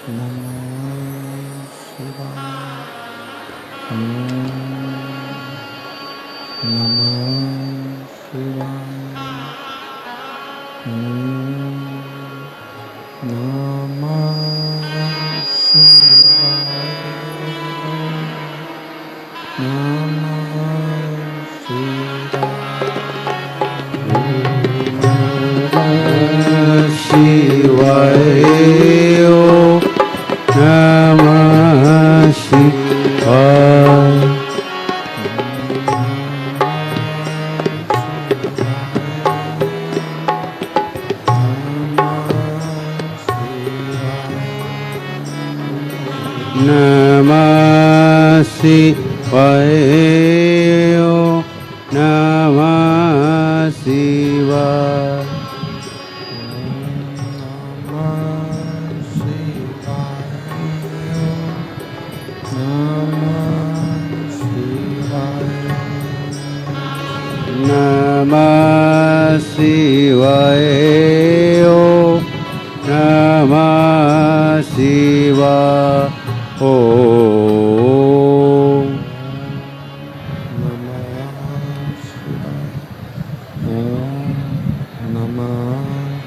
नमः शिवाय। नमः शिवाय। नमः शिवाय। नमः शिवाय। नमः शिवाय। नमः शिवाय। नमः शिवाय। नमः शिवाय। नमः शिवाय। ओम नमः शिवाय। ओम नमः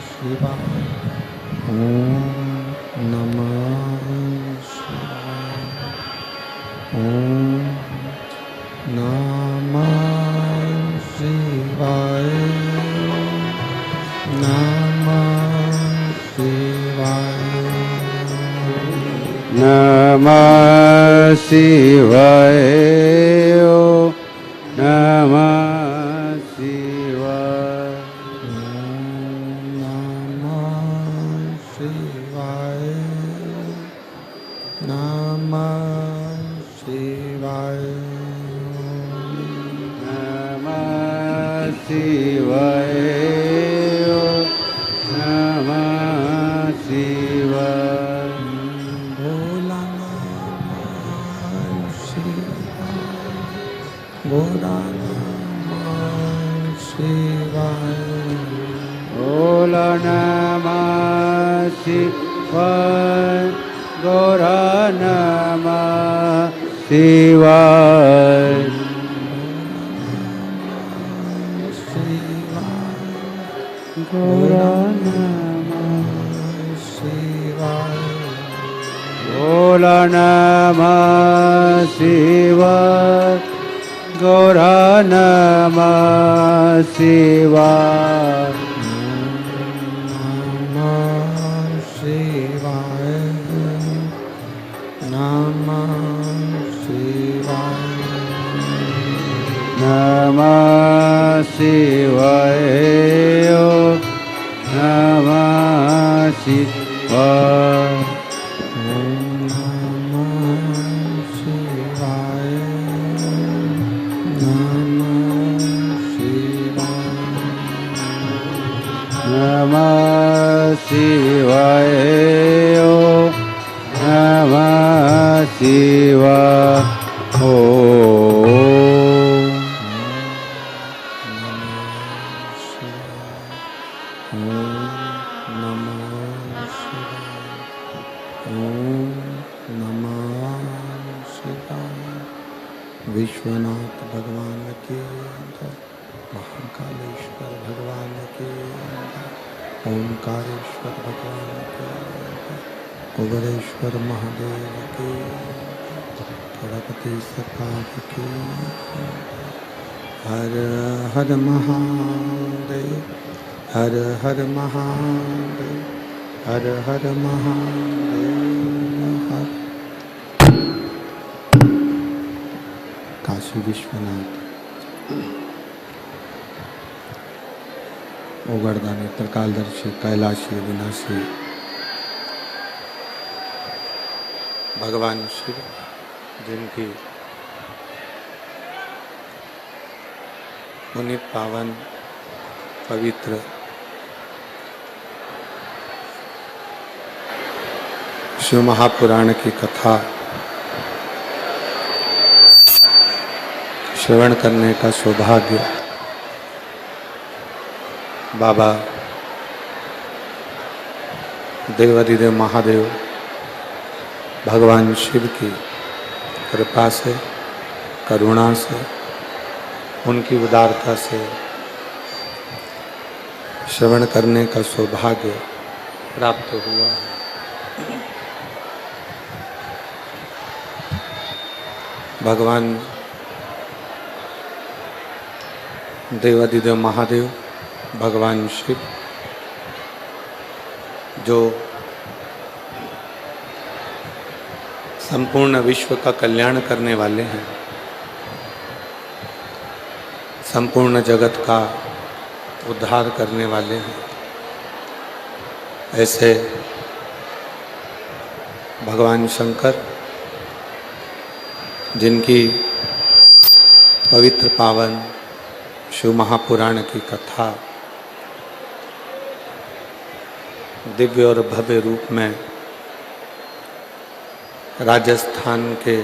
शिवाय। ओम नमः शिवाय। नमः शिवाय। नमः शिवाय। नमः शिवाय। नमः शिवाय। नमः शिवाय। नमः शिवाय। नमः शिवाय। भोला नमः शिवाय। भोला नमः शिवाय। भोला नमः शिवाय। गौरा नमः शिवाय। गौरा नमः शिवाय। भोला नमः शिवाय। गौरा नमः शिवाय। नमः शिवाय। नमः शिवाय। नमः शिवाय। नमः शिवाय। नमः शिवाय। नमः शिवाय। नमः शिवाय। नमः शिवाय। ओम नमः शिवाय। ओम नमः शिवाय। विश्वनाथ भगवान के जय। महाकालेश्वर भगवान के जय। ओंकारेश्वर भगवान के जय। उग्रेश्वर महादेव के गणपति सरकार की। हर हर महादेव। हर हर महादेव। हर हर महादेव। हर काशी विश्वनाथ ओगरदानी त्रिकालदर्शी कैलाशी विनाशी भगवान शिव, जिनकी पुनीत पावन पवित्र शिव महापुराण की कथा श्रवण करने का सौभाग्य बाबा देवाधिदेव महादेव भगवान शिव की कृपा से, करुणा से, उनकी उदारता से श्रवण करने का सौभाग्य प्राप्त हुआ है। भगवान देवादिदेव महादेव, भगवान शिव जो संपूर्ण विश्व का कल्याण करने वाले हैं, संपूर्ण जगत का उद्धार करने वाले हैं, ऐसे भगवान शंकर जिनकी पवित्र पावन शिव महापुराण की कथा दिव्य और भव्य रूप में राजस्थान के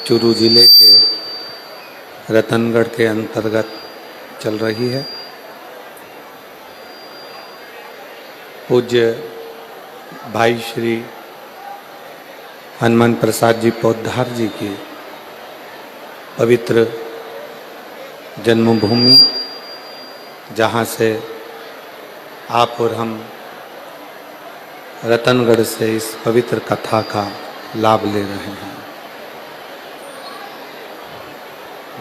चूरू जिले के रतनगढ़ के अंतर्गत चल रही है। पूज्य भाई श्री हनुमान प्रसाद जी पोद्दार जी की पवित्र जन्मभूमि, जहाँ से आप और हम रतनगढ़ से इस पवित्र कथा का लाभ ले रहे हैं।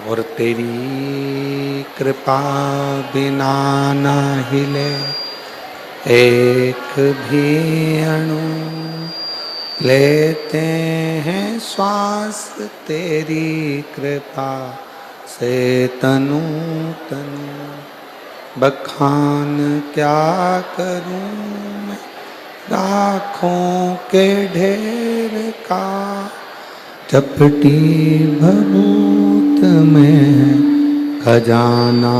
और तेरी कृपा बिना न हिले एक भी अणु, लेते हैं श्वास तेरी कृपा से तनु तनु। बखान क्या करूं मैं लाखों के ढेर का, चपटी भभूत में खजाना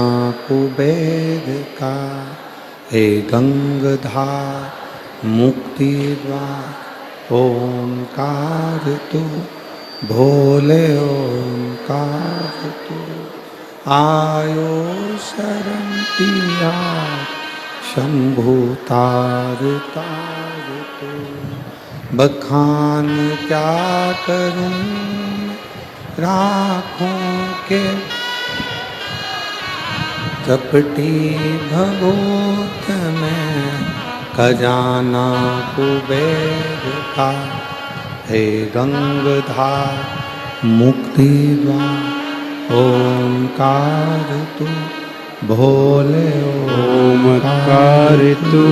कुबेर का। हे गंगधार मुक्ति द्वार ओंकार तू, भोले ओंकार तू। आयो शरण तिया शंभु तार तार तू। बखान क्या करूं राखों के, चपटी भभूत में खजाना कुबेर का। हे गंगधार मुक्ति द्वार ओंकार तू, भोले ओंकार तू।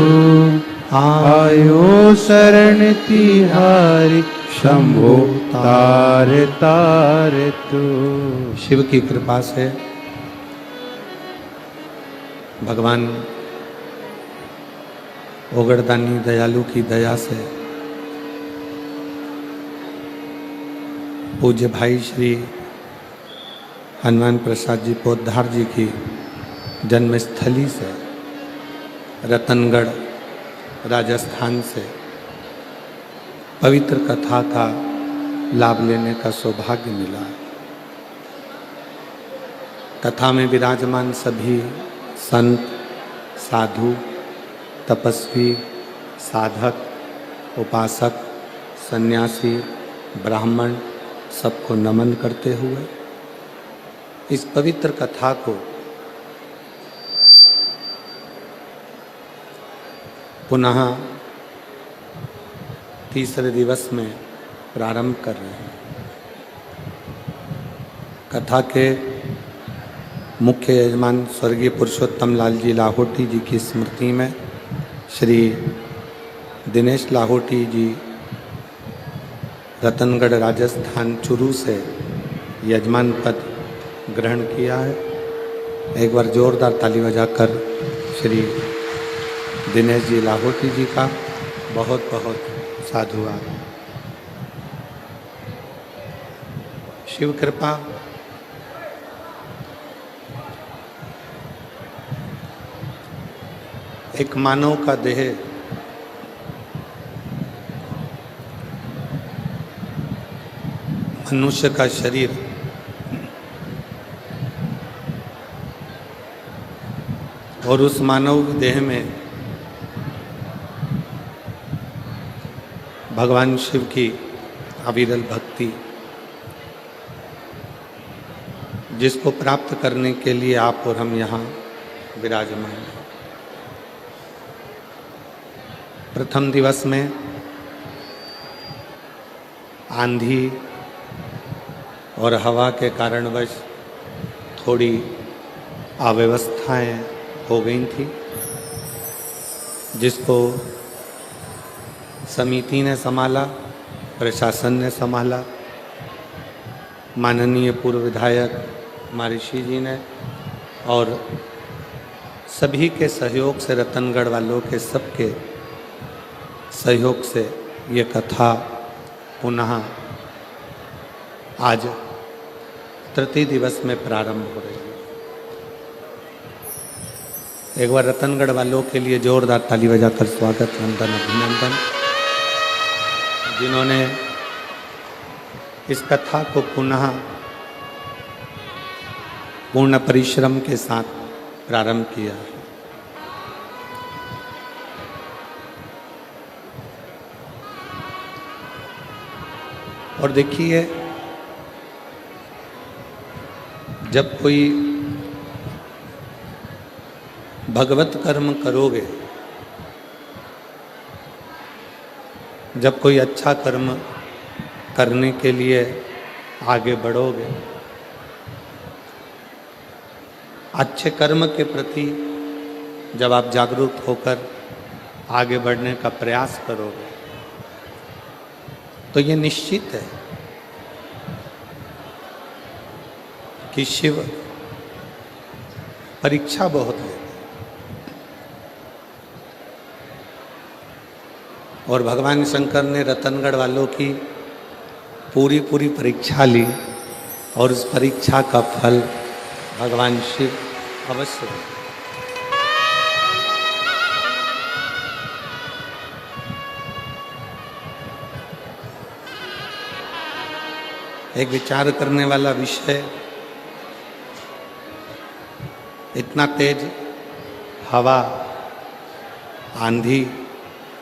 आयो शरण तिहारी शंभो तार तार तू। शिव की कृपा से, भगवान ओगड़दानी दयालु की दया से, पूज्य भाई श्री हनुमान प्रसाद जी पोद्दार जी की जन्मस्थली से, रतनगढ़ राजस्थान से पवित्र कथा का लाभ लेने का सौभाग्य मिला। कथा में विराजमान सभी संत, साधु, तपस्वी, साधक, उपासक, सन्यासी, ब्राह्मण सबको नमन करते हुए इस पवित्र कथा को पुनः तीसरे दिवस में प्रारंभ कर रहे हैं। कथा के मुख्य यजमान स्वर्गीय पुरुषोत्तम लाल जी लाहोटी जी की स्मृति में श्री दिनेश लाहोटी जी रतनगढ़ राजस्थान चूरू से यजमान पद ग्रहण किया है। एक बार जोरदार ताली बजाकर श्री दिनेश जी लाहोटी जी का बहुत बहुत साधुवाद। शिव कृपा एक मानव का देह मनुष्य का शरीर और उस मानव देह में भगवान शिव की अविरल भक्ति, जिसको प्राप्त करने के लिए आप और हम यहाँ विराजमान हैं। प्रथम दिवस में आंधी और हवा के कारणवश थोड़ी अव्यवस्थाएं हो गई थी, जिसको समिति ने संभाला, प्रशासन ने संभाला, माननीय पूर्व विधायक महर्षि जी ने, और सभी के सहयोग से, रतनगढ़ वालों के सबके सहयोग से ये कथा पुनः आज तृतीय दिवस में प्रारंभ हो रही है। एक बार रतनगढ़ वालों के लिए जोरदार ताली बजाकर स्वागत, नंदन, अभिनंदन, जिन्होंने इस कथा को पुनः पूर्ण परिश्रम के साथ प्रारंभ किया है। और देखिए, जब कोई भगवत कर्म करोगे, जब कोई अच्छा कर्म करने के लिए आगे बढ़ोगे, अच्छे कर्म के प्रति जब आप जागरूक होकर आगे बढ़ने का प्रयास करोगे, तो ये निश्चित है कि शिव परीक्षा बहुत लेते हैं। और भगवान शंकर ने रतनगढ़ वालों की पूरी परीक्षा ली, और उस परीक्षा का फल भगवान शिव अवश्य दें। एक विचार करने वाला विषय, इतना तेज हवा, आंधी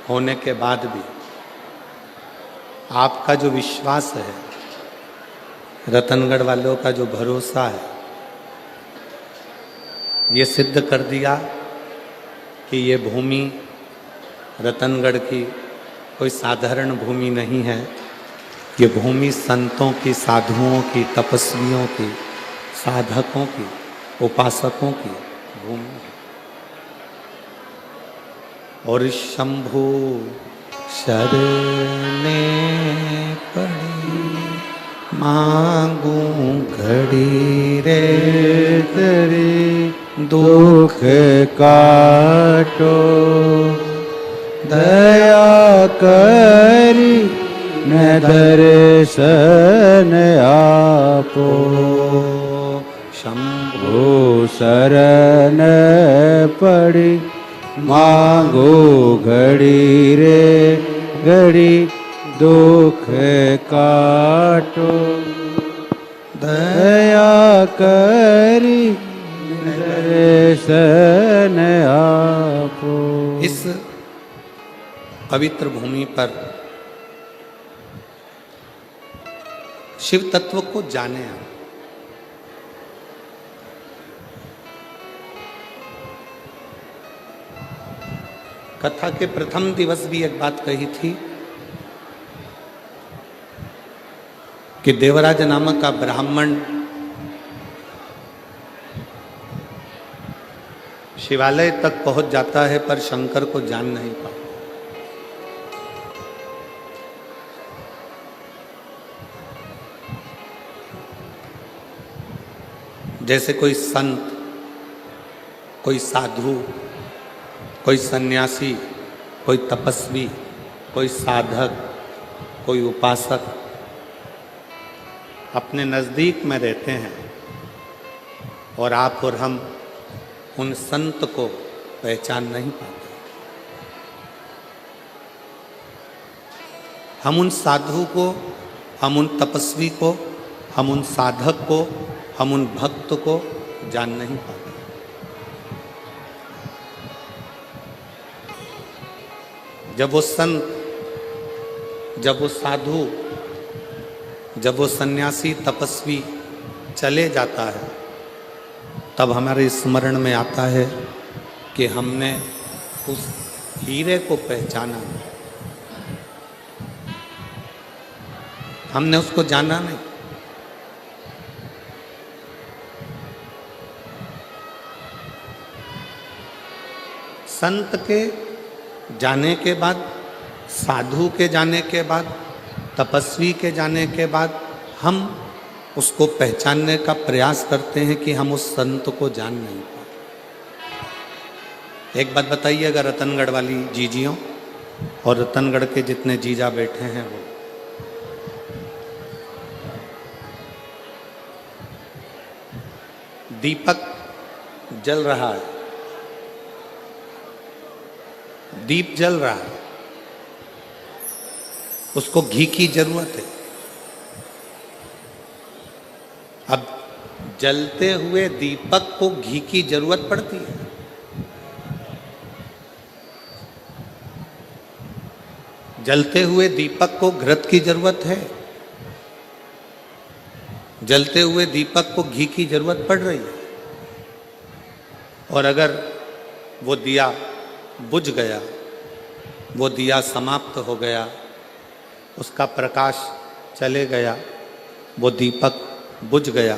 होने के बाद भी आपका जो विश्वास है, रतनगढ़ वालों का जो भरोसा है, ये सिद्ध कर दिया कि ये भूमि रतनगढ़ की कोई साधारण भूमि नहीं है। ये भूमि संतों की, साधुओं की, तपस्वियों की, साधकों की, उपासकों की भूमि है। और शंभु शरणे पड़ी, मांगू घड़ी रे तेरी, दुख काटो दया करी, न दर्शन आपो, शंभु शरण पड़ी, मांगो घड़ी रे घड़ी, दुख काटो दया करी, दर्शन आपो। इस पवित्र भूमि पर शिव तत्व को जाने आप। कथा के प्रथम दिवस भी एक बात कही थी कि देवराज नामक का ब्राह्मण शिवालय तक पहुंच जाता है, पर शंकर को जान नहीं पाता। जैसे कोई संत, कोई साधु, कोई सन्यासी, कोई तपस्वी, कोई साधक, कोई उपासक अपने नज़दीक में रहते हैं, और आप और हम उन संत को पहचान नहीं पाते। हम उन साधु को, हम उन तपस्वी को, हम उन साधक को, हम उन भक्त को जान नहीं पाते। जब वो संत जब वो साधु, जब वो सन्यासी तपस्वी चले जाता है, तब हमारे स्मरण में आता है कि हमने उस हीरे को पहचाना, हमने उसको जाना नहीं। संत के जाने के बाद, साधु के जाने के बाद, तपस्वी के जाने के बाद हम उसको पहचानने का प्रयास करते हैं कि हम उस संत को जान नहीं पाए। एक बात बताइएगा, रतनगढ़ वाली जीजियों और रतनगढ़ के जितने जीजा बैठे हैं, वो दीपक जल रहा है, दीप जल रहा है, उसको घी की जरूरत है। अब जलते हुए दीपक को घी की जरूरत पड़ती है। जलते हुए दीपक को घृत की जरूरत है, जलते हुए दीपक को घी की जरूरत पड़ रही है। और अगर वो दिया बुझ गया, वो दिया समाप्त हो गया, उसका प्रकाश चले गया, वो दीपक बुझ गया,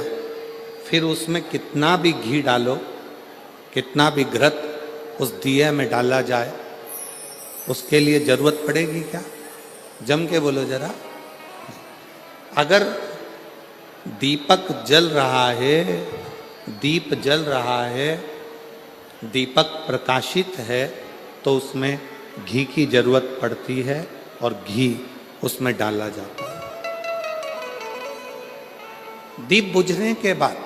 फिर उसमें कितना भी घी डालो, कितना भी घृत उस दिए में डाला जाए, उसके लिए जरूरत पड़ेगी क्या? जम के बोलो जरा। अगर दीपक जल रहा है, दीप जल रहा है, दीपक प्रकाशित है, तो उसमें घी की जरूरत पड़ती है और घी उसमें डाला जाता है। दीप बुझने के बाद,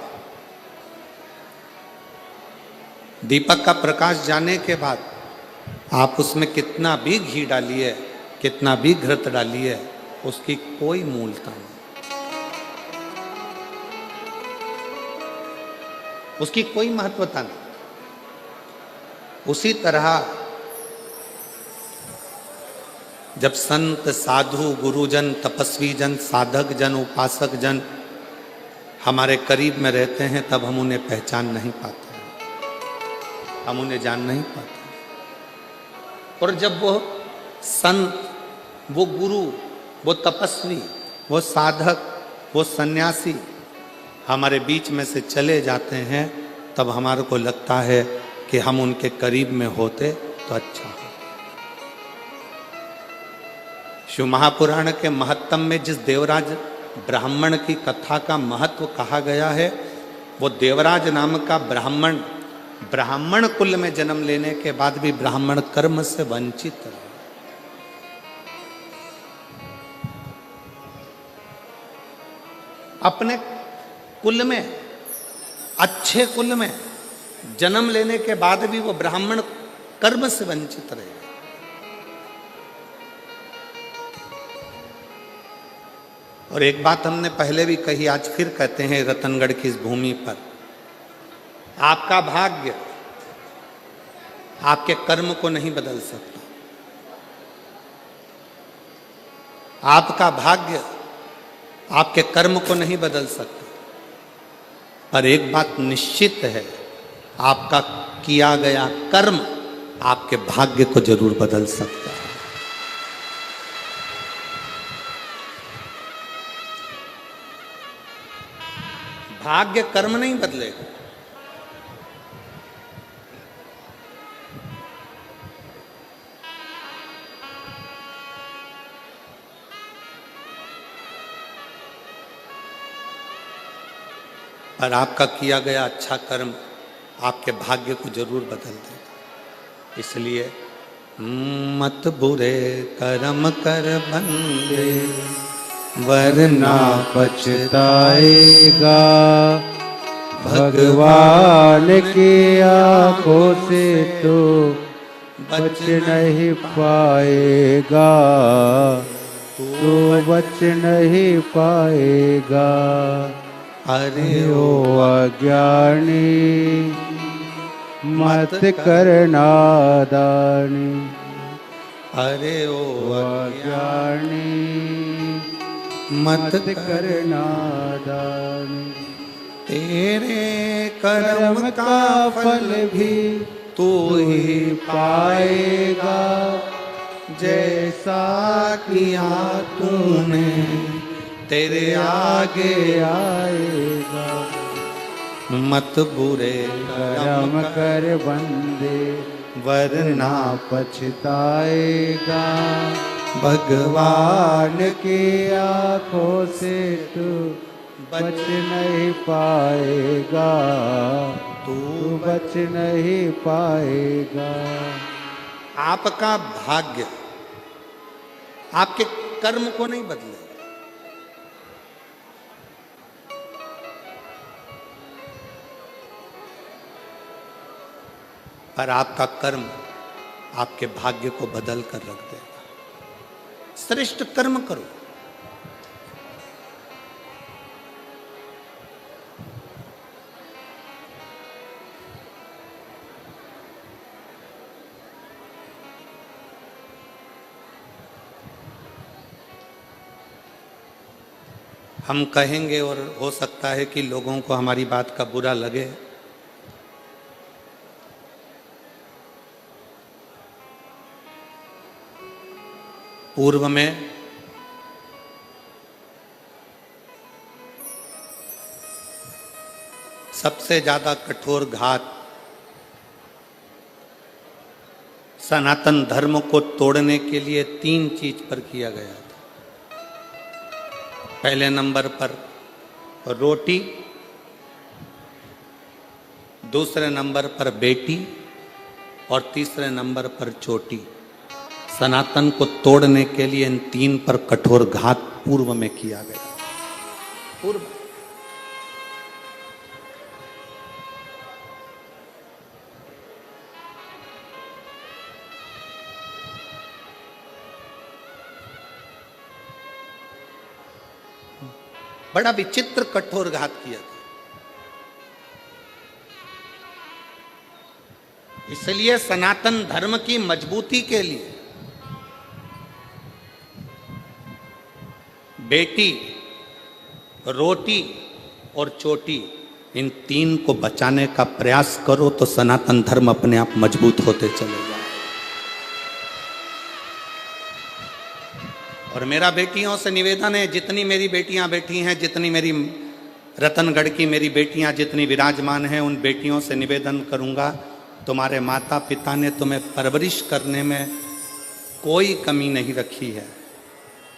दीपक का प्रकाश जाने के बाद आप उसमें कितना भी घी डालिए, कितना भी घृत डालिए, उसकी कोई मूलता नहीं, उसकी कोई महत्वता नहीं। उसी तरह जब संत, साधु, गुरुजन, तपस्वी जन, साधक जन, उपासक जन हमारे करीब में रहते हैं, तब हम उन्हें पहचान नहीं पाते, हम उन्हें जान नहीं पाते। और जब वो संत, वो गुरु, वो तपस्वी, वो साधक, वो सन्यासी हमारे बीच में से चले जाते हैं, तब हमारे को लगता है कि हम उनके करीब में होते तो अच्छा हो। शिव महापुराण के महत्तम में जिस देवराज ब्राह्मण की कथा का महत्व कहा गया है, वो देवराज नाम का ब्राह्मण, ब्राह्मण कुल में जन्म लेने के बाद भी ब्राह्मण कर्म से वंचित रहा। अपने कुल में, अच्छे कुल में जन्म लेने के बाद भी वो ब्राह्मण कर्म से वंचित रहे। और एक बात हमने पहले भी कही, आज फिर कहते हैं रतनगढ़ की इस भूमि पर, आपका भाग्य आपके कर्म को नहीं बदल सकता, आपका भाग्य आपके कर्म को नहीं बदल सकता, पर एक बात निश्चित है, आपका किया गया कर्म आपके भाग्य को जरूर बदल सकता है। भाग्य कर्म नहीं बदलेगा। पर आपका किया गया अच्छा कर्म आपके भाग्य को जरूर बदल देगा। इसलिए मत बुरे कर्म कर बंदे, वरना पछताएगा, भगवान की आंखों से तो बच नहीं पाएगा, तो बच नहीं पाएगा। अरे ओ अज्ञानी मत करना दानी, अरे ओ अज्ञानी मत करना दान। तेरे कर्म का फल भी तू ही पाएगा जैसा किया तूने तेरे आगे आएगा। मत बुरे कर्म कर बंदे वरना पछताएगा। भगवान की आंखों से तू बच नहीं पाएगा। तू बच नहीं पाएगा। आपका भाग्य आपके कर्म को नहीं बदलेगा, पर आपका कर्म आपके भाग्य को बदल कर रख देगा। श्रेष्ठ कर्म करो। हम कहेंगे और हो सकता है कि लोगों को हमारी बात का बुरा लगे, पूर्व में सबसे ज्यादा कठोर घात सनातन धर्म को तोड़ने के लिए 3 चीज पर किया गया था। पहले नंबर पर रोटी, दूसरे नंबर पर बेटी और तीसरे नंबर पर चोटी। सनातन को तोड़ने के लिए इन 3 पर कठोर घात पूर्व में किया गया। पूर्व बड़ा विचित्र कठोर घात किया था। इसलिए सनातन धर्म की मजबूती के लिए बेटी, रोटी और चोटी, इन 3 को बचाने का प्रयास करो तो सनातन धर्म अपने आप मजबूत होते चले जाए। और मेरा बेटियों से निवेदन है, जितनी मेरी बेटियां बैठी हैं, जितनी मेरी रतनगढ़ की मेरी बेटियां जितनी विराजमान हैं, उन बेटियों से निवेदन करूंगा, तुम्हारे माता पिता ने तुम्हें परवरिश करने में कोई कमी नहीं रखी है।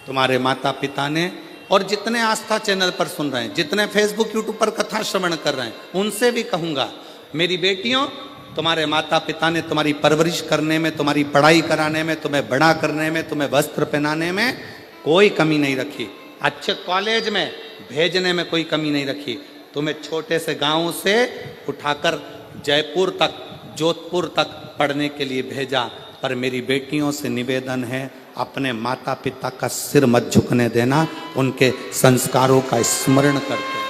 तुम्हारे माता पिता ने, और जितने आस्था चैनल पर सुन रहे हैं, जितने फेसबुक यूट्यूब पर कथा श्रवण कर रहे हैं, उनसे भी कहूँगा, मेरी बेटियों, तुम्हारे माता पिता ने तुम्हारी परवरिश करने में, तुम्हारी पढ़ाई कराने में, तुम्हें बड़ा करने में, तुम्हें वस्त्र पहनाने में कोई कमी नहीं रखी। अच्छे कॉलेज में भेजने में कोई कमी नहीं रखी। तुम्हें छोटे से गांव से उठाकर जयपुर तक, जोधपुर तक पढ़ने के लिए भेजा। पर मेरी बेटियों से निवेदन है, अपने माता पिता का सिर मत झुकने देना, उनके संस्कारों का स्मरण करते।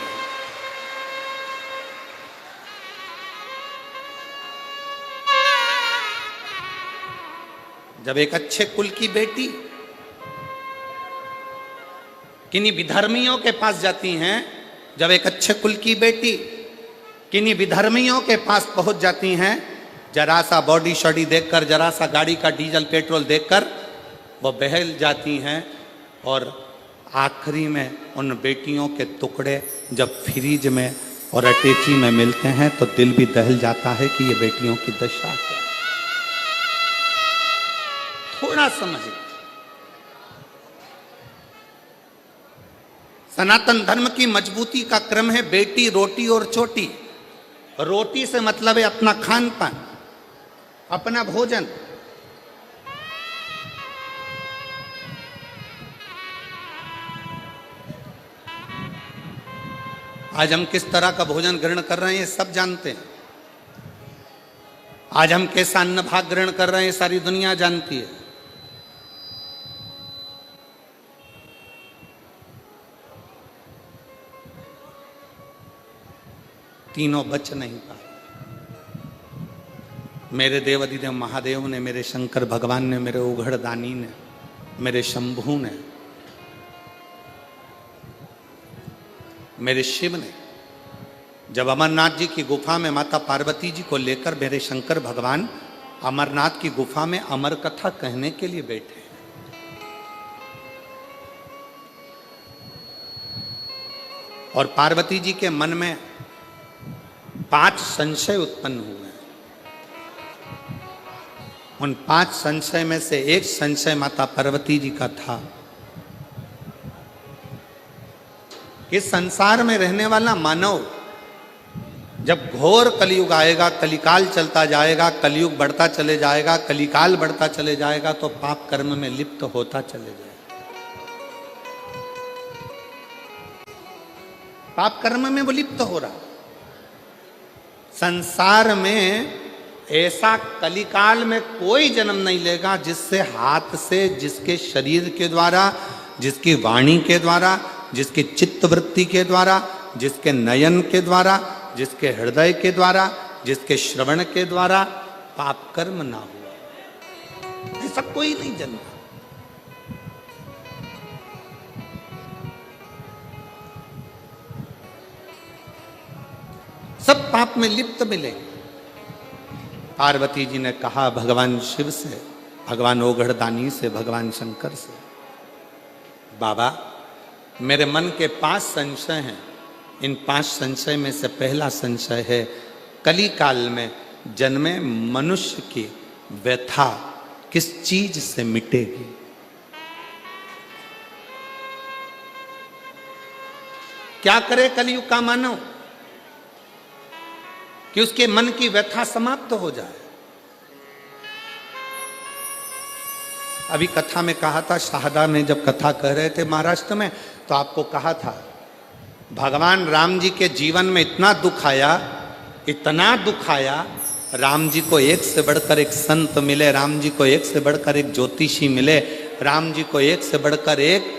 जब एक अच्छे कुल की बेटी किन्हीं विधर्मियों के पास जाती हैं, जब एक अच्छे कुल की बेटी किन्हीं विधर्मियों के पास पहुंच जाती हैं, जरा सा बॉडी शॉडी देखकर, जरा सा गाड़ी का डीजल पेट्रोल देखकर वो बहल जाती हैं, और आखिरी में उन बेटियों के टुकड़े जब फ्रिज में और अटैची में मिलते हैं तो दिल भी दहल जाता है कि ये बेटियों की दशा है। थोड़ा समझिए, सनातन धर्म की मजबूती का क्रम है बेटी, रोटी और चोटी। रोटी से मतलब है अपना खान पान, अपना भोजन। आज हम किस तरह का भोजन ग्रहण कर रहे हैं ये सब जानते हैं। आज हम कैसा अन्न भाग ग्रहण कर रहे हैं सारी दुनिया जानती है। तीनों बच नहीं पाए। मेरे देवाधिदेव महादेव ने, मेरे शंकर भगवान ने, मेरे उघड़ दानी ने, मेरे शंभू ने मेरे शिव ने जब अमरनाथ जी की गुफा में माता पार्वती जी को लेकर मेरे शंकर भगवान अमरनाथ की गुफा में अमर कथा कहने के लिए बैठे, और पार्वती जी के मन में 5 संशय उत्पन्न हुए। उन 5 संशय में से एक संशय माता पार्वती जी का था कि संसार में रहने वाला मानव जब घोर कलयुग आएगा, कलिकाल चलता जाएगा, कलयुग बढ़ता चले जाएगा, कलिकाल बढ़ता चले जाएगा, तो पाप कर्म में लिप्त होता चले जाएगा। पाप कर्म में वो लिप्त हो रहा। संसार में ऐसा कलिकाल में कोई जन्म नहीं लेगा जिससे हाथ से, जिसके शरीर के द्वारा, जिसकी वाणी के द्वारा, जिसकी चित्त वृत्ति के द्वारा, जिसके नयन के द्वारा, जिसके हृदय के द्वारा, जिसके श्रवण के द्वारा पाप कर्म ना हुआ। ऐसा कोई नहीं जन्मा। सब पाप में लिप्त मिले। पार्वती जी ने कहा भगवान शिव से, भगवान ओघड़दानी से, भगवान शंकर से, बाबा मेरे मन के 5 संशय हैं। इन 5 संशय में से पहला संशय है कली काल में जन्मे मनुष्य की व्यथा किस चीज से मिटेगी। क्या करे कलयुग का मानव कि उसके मन की व्यथा समाप्त हो जाए। अभी कथा में कहा था, शारदा में जब कथा कह रहे थे महाराष्ट्र में, तो आपको कहा था भगवान राम जी के जीवन में इतना दुख आया, इतना दुख आया, राम जी को एक से बढ़कर एक संत मिले, राम जी को एक से बढ़कर एक ज्योतिषी मिले, राम जी को एक से बढ़कर एक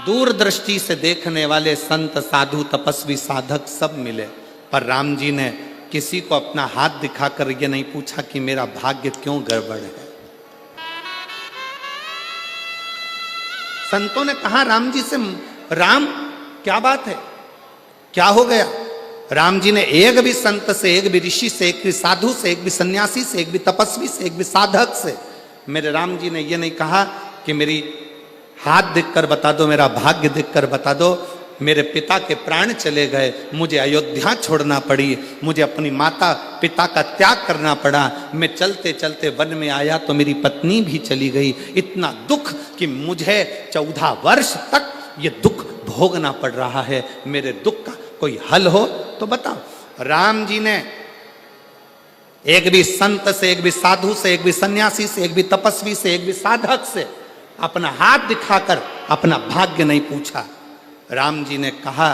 दूरदृष्टि से देखने वाले संत, साधु, तपस्वी, साधक सब मिले, पर राम जी ने किसी को अपना हाथ दिखाकर ये नहीं पूछा कि मेरा भाग्य क्यों गड़बड़ है। संतों ने कहा राम जी से, राम क्या बात है, क्या हो गया? राम जी ने एक भी संत से, एक भी ऋषि से, एक भी साधु से, एक भी सन्यासी से, एक भी तपस्वी से, एक भी साधक से, मेरे राम जी ने ये नहीं कहा कि मेरी हाथ देखकर बता दो, मेरा भाग्य देखकर बता दो, मेरे पिता के प्राण चले गए, मुझे अयोध्या छोड़ना पड़ी, मुझे अपनी माता पिता का त्याग करना पड़ा, मैं चलते चलते वन में आया तो मेरी पत्नी भी चली गई, इतना दुख कि मुझे 14 वर्ष तक ये दुख भोगना पड़ रहा है, मेरे दुख का कोई हल हो तो बताओ। राम जी ने एक भी संत से, एक भी साधु से, एक भी सन्यासी से, एक भी तपस्वी से, एक भी साधक से अपना हाथ दिखाकर अपना भाग्य नहीं पूछा। राम जी ने कहा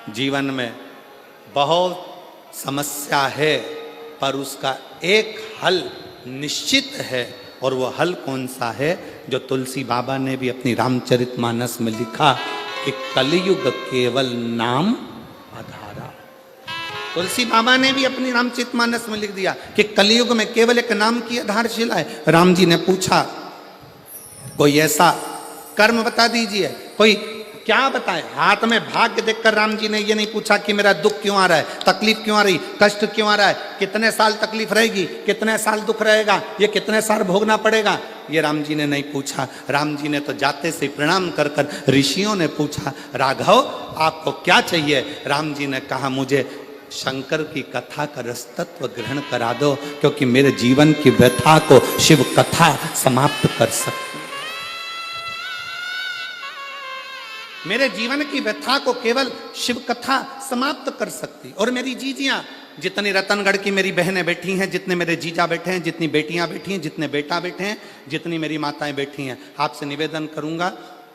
जीवन में बहुत समस्या है, पर उसका एक हल निश्चित है, और वो हल कौन सा है? जो तुलसी बाबा ने भी अपनी रामचरितमानस में लिखा कि कलयुग केवल नाम आधारा। तुलसी बाबा ने भी अपनी रामचरितमानस में लिख दिया कि कलयुग में केवल एक नाम की आधारशिला है। राम जी ने पूछा कोई ऐसा कर्म बता दीजिए, कोई क्या बताए? हाथ में भाग्य देखकर राम जी ने ये नहीं पूछा कि मेरा दुख क्यों आ रहा है, तकलीफ क्यों आ रही, कष्ट क्यों आ रहा है, कितने साल तकलीफ रहेगी, कितने साल दुख रहेगा, ये कितने साल भोगना पड़ेगा, ये राम जी ने नहीं पूछा। राम जी ने तो जाते से प्रणाम कर कर ऋषियों ने पूछा राघव आपको क्या चाहिए? राम जी ने कहा मुझे शंकर की कथा का रसतत्व ग्रहण करा दो, क्योंकि मेरे जीवन की व्यथा को शिव कथा समाप्त कर सकती, मेरे जीवन की व्यथा को केवल शिव कथा समाप्त कर सकती। और मेरी जीजियां, जितनी रतनगढ़ की मेरी बहनें बैठी हैं, जितने मेरे जीजा बैठे हैं, जितनी बेटियां बैठी हैं, जितने बेटा बैठे हैं, जितनी मेरी माताएं बैठी हैं, आपसे निवेदन करूंगा,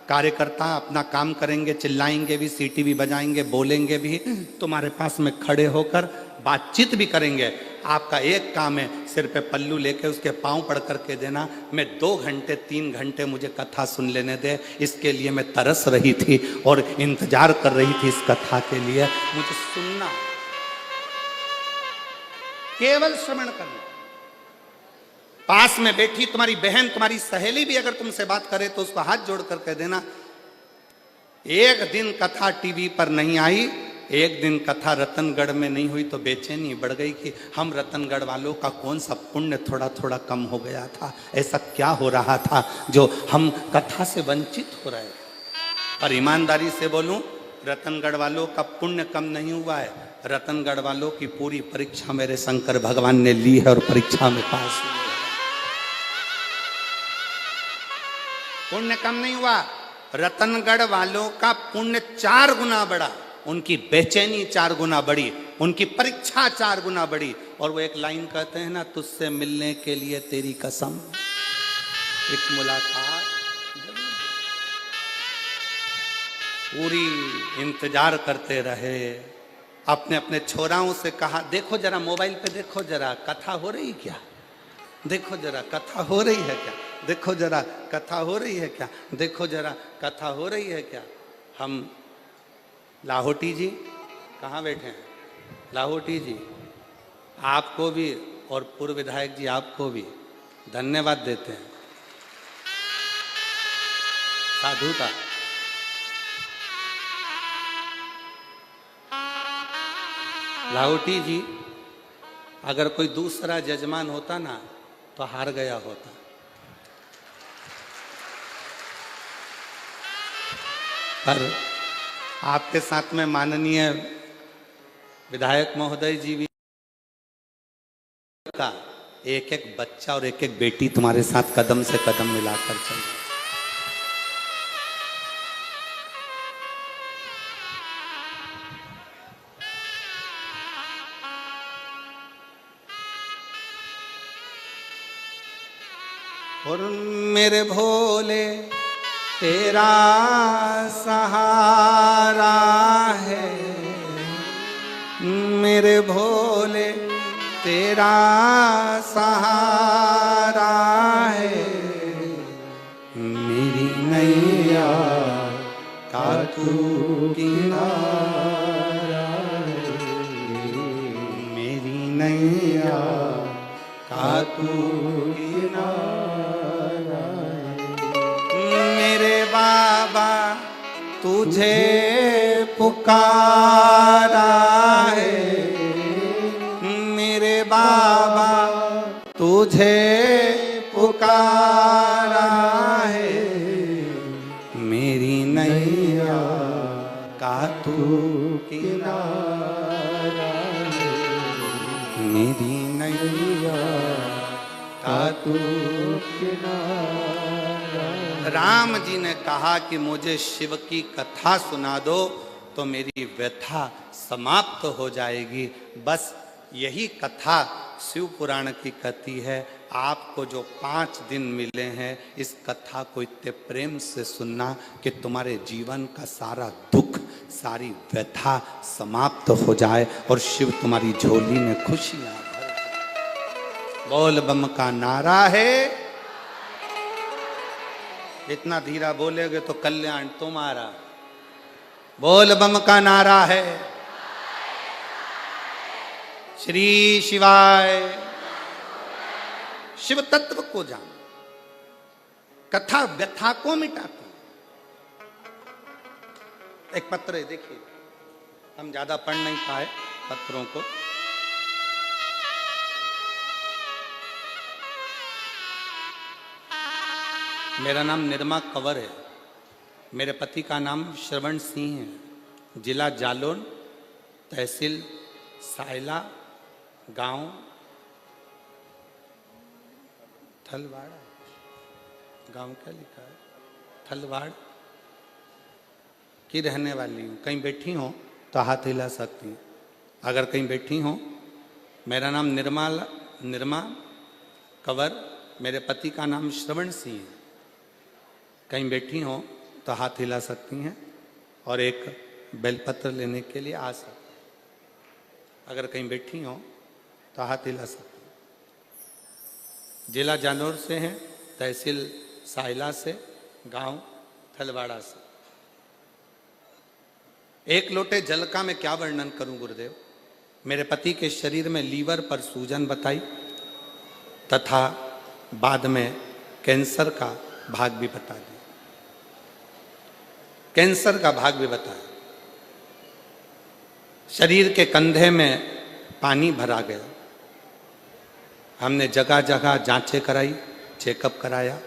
कार्यकर्ता अपना काम करेंगे, चिल्लाएंगे भी, सीटी भी बजाएंगे, बोलेंगे भी, तुम्हारे पास में खड़े होकर बातचीत भी करेंगे। आपका एक काम है, सिर पे पल्लू लेके उसके पांव पड़ करके देना। मैं 2 घंटे 3 घंटे मुझे कथा सुन लेने दे, इसके लिए मैं तरस रही थी और इंतजार कर रही थी इस कथा के लिए। मुझे सुनना, केवल श्रवण करना। पास में बैठी तुम्हारी बहन, तुम्हारी सहेली भी अगर तुमसे बात करे तो उसको हाथ जोड़ कर कह देना एक दिन कथा टीवी पर नहीं आई, एक दिन कथा रतनगढ़ में नहीं हुई तो बेचैनी बढ़ गई कि हम रतनगढ़ वालों का कौन सा पुण्य थोड़ा थोड़ा कम हो गया था, ऐसा क्या हो रहा था जो हम कथा से वंचित हो रहे। पर ईमानदारी से बोलूं, रतनगढ़ वालों का पुण्य कम नहीं हुआ है, रतनगढ़ वालों की पूरी परीक्षा मेरे शंकर भगवान ने ली है और परीक्षा में पास हुए। पुण्य कम नहीं हुआ, रतनगढ़ वालों का पुण्य 4 गुना बढ़ा, उनकी बेचैनी 4 गुना बढ़ी, उनकी परीक्षा 4 गुना बढ़ी। और वो एक लाइन कहते हैं ना, तुझसे मिलने के लिए तेरी कसम, एक मुलाकात पूरी इंतजार करते रहे। अपने अपने छोराओं से कहा, देखो जरा मोबाइल पे देखो जरा कथा हो रही क्या, देखो जरा कथा हो रही है क्या, देखो जरा कथा हो रही है क्या, देखो जरा कथा हो रही है क्या। हम लाहौटी जी कहाँ बैठे हैं, लाहौटी जी आपको भी और पूर्व विधायक जी आपको भी धन्यवाद देते हैं, साधुता। लाहौटी जी, अगर कोई दूसरा जजमान होता ना तो हार गया होता। पर आपके साथ में माननीय विधायक महोदय जी भी का एक एक बच्चा और एक एक बेटी तुम्हारे साथ कदम से कदम मिलाकर चल रहे। और मेरे भोले तेरा सहारा है, मेरे भोले तेरा सहारा है, मेरी नैया का तू किनारा है, मेरी नैया का तू किनारा है। मेरे बाबा तुझे पुकारा है, मेरे बाबा तुझे पुकारा है, मेरी नैया का तू किनारा है, मेरी नैया का तू किनारा। राम जी ने कहा कि मुझे शिव की कथा सुना दो तो मेरी व्यथा समाप्त हो जाएगी। बस यही कथा शिव पुराण की कथी है। आपको जो 5 दिन मिले हैं, इस कथा को इतने प्रेम से सुनना कि तुम्हारे जीवन का सारा दुख, सारी व्यथा समाप्त हो जाए और शिव तुम्हारी झोली में खुशियां भर जाए। बोल बम का नारा है, इतना धीरा बोलेगे तो कल्याण तुम्हारा। बोल बम का नारा है, श्री शिवाय। शिव तत्व को जान, कथा व्यथा को मिटाती। एक पत्र है, देखिए, हम ज्यादा पढ़ नहीं पाए पत्रों को। मेरा नाम निर्मा कंवर है, मेरे पति का नाम श्रवण सिंह है, जिला जालौन, तहसील सायला, गांव थलवाड़। गांव क्या लिखा है? थलवाड़ की रहने वाली हूँ। कहीं बैठी हो तो हाथ हिला सकती हैं। अगर कहीं बैठी हो, मेरा नाम निर्मा कंवर, मेरे पति का नाम श्रवण सिंह है। कहीं बैठी हो तो हाथ हिला सकती हैं और एक बेलपत्र लेने के लिए आ सकती। अगर कहीं बैठी हो तो हाथ हिला सकती। जिला जालौर से हैं, तहसील सायला से, गांव थलवाड़ा से। एक लोटे जल का मैं क्या वर्णन करूं गुरुदेव। मेरे पति के शरीर में लीवर पर सूजन बताई तथा बाद में कैंसर का भाग भी बता दिया। कैंसर का भाग भी बताया। शरीर के कंधे में पानी भरा गया। हमने जगह जगह जांचें कराई, चेकअप कराया।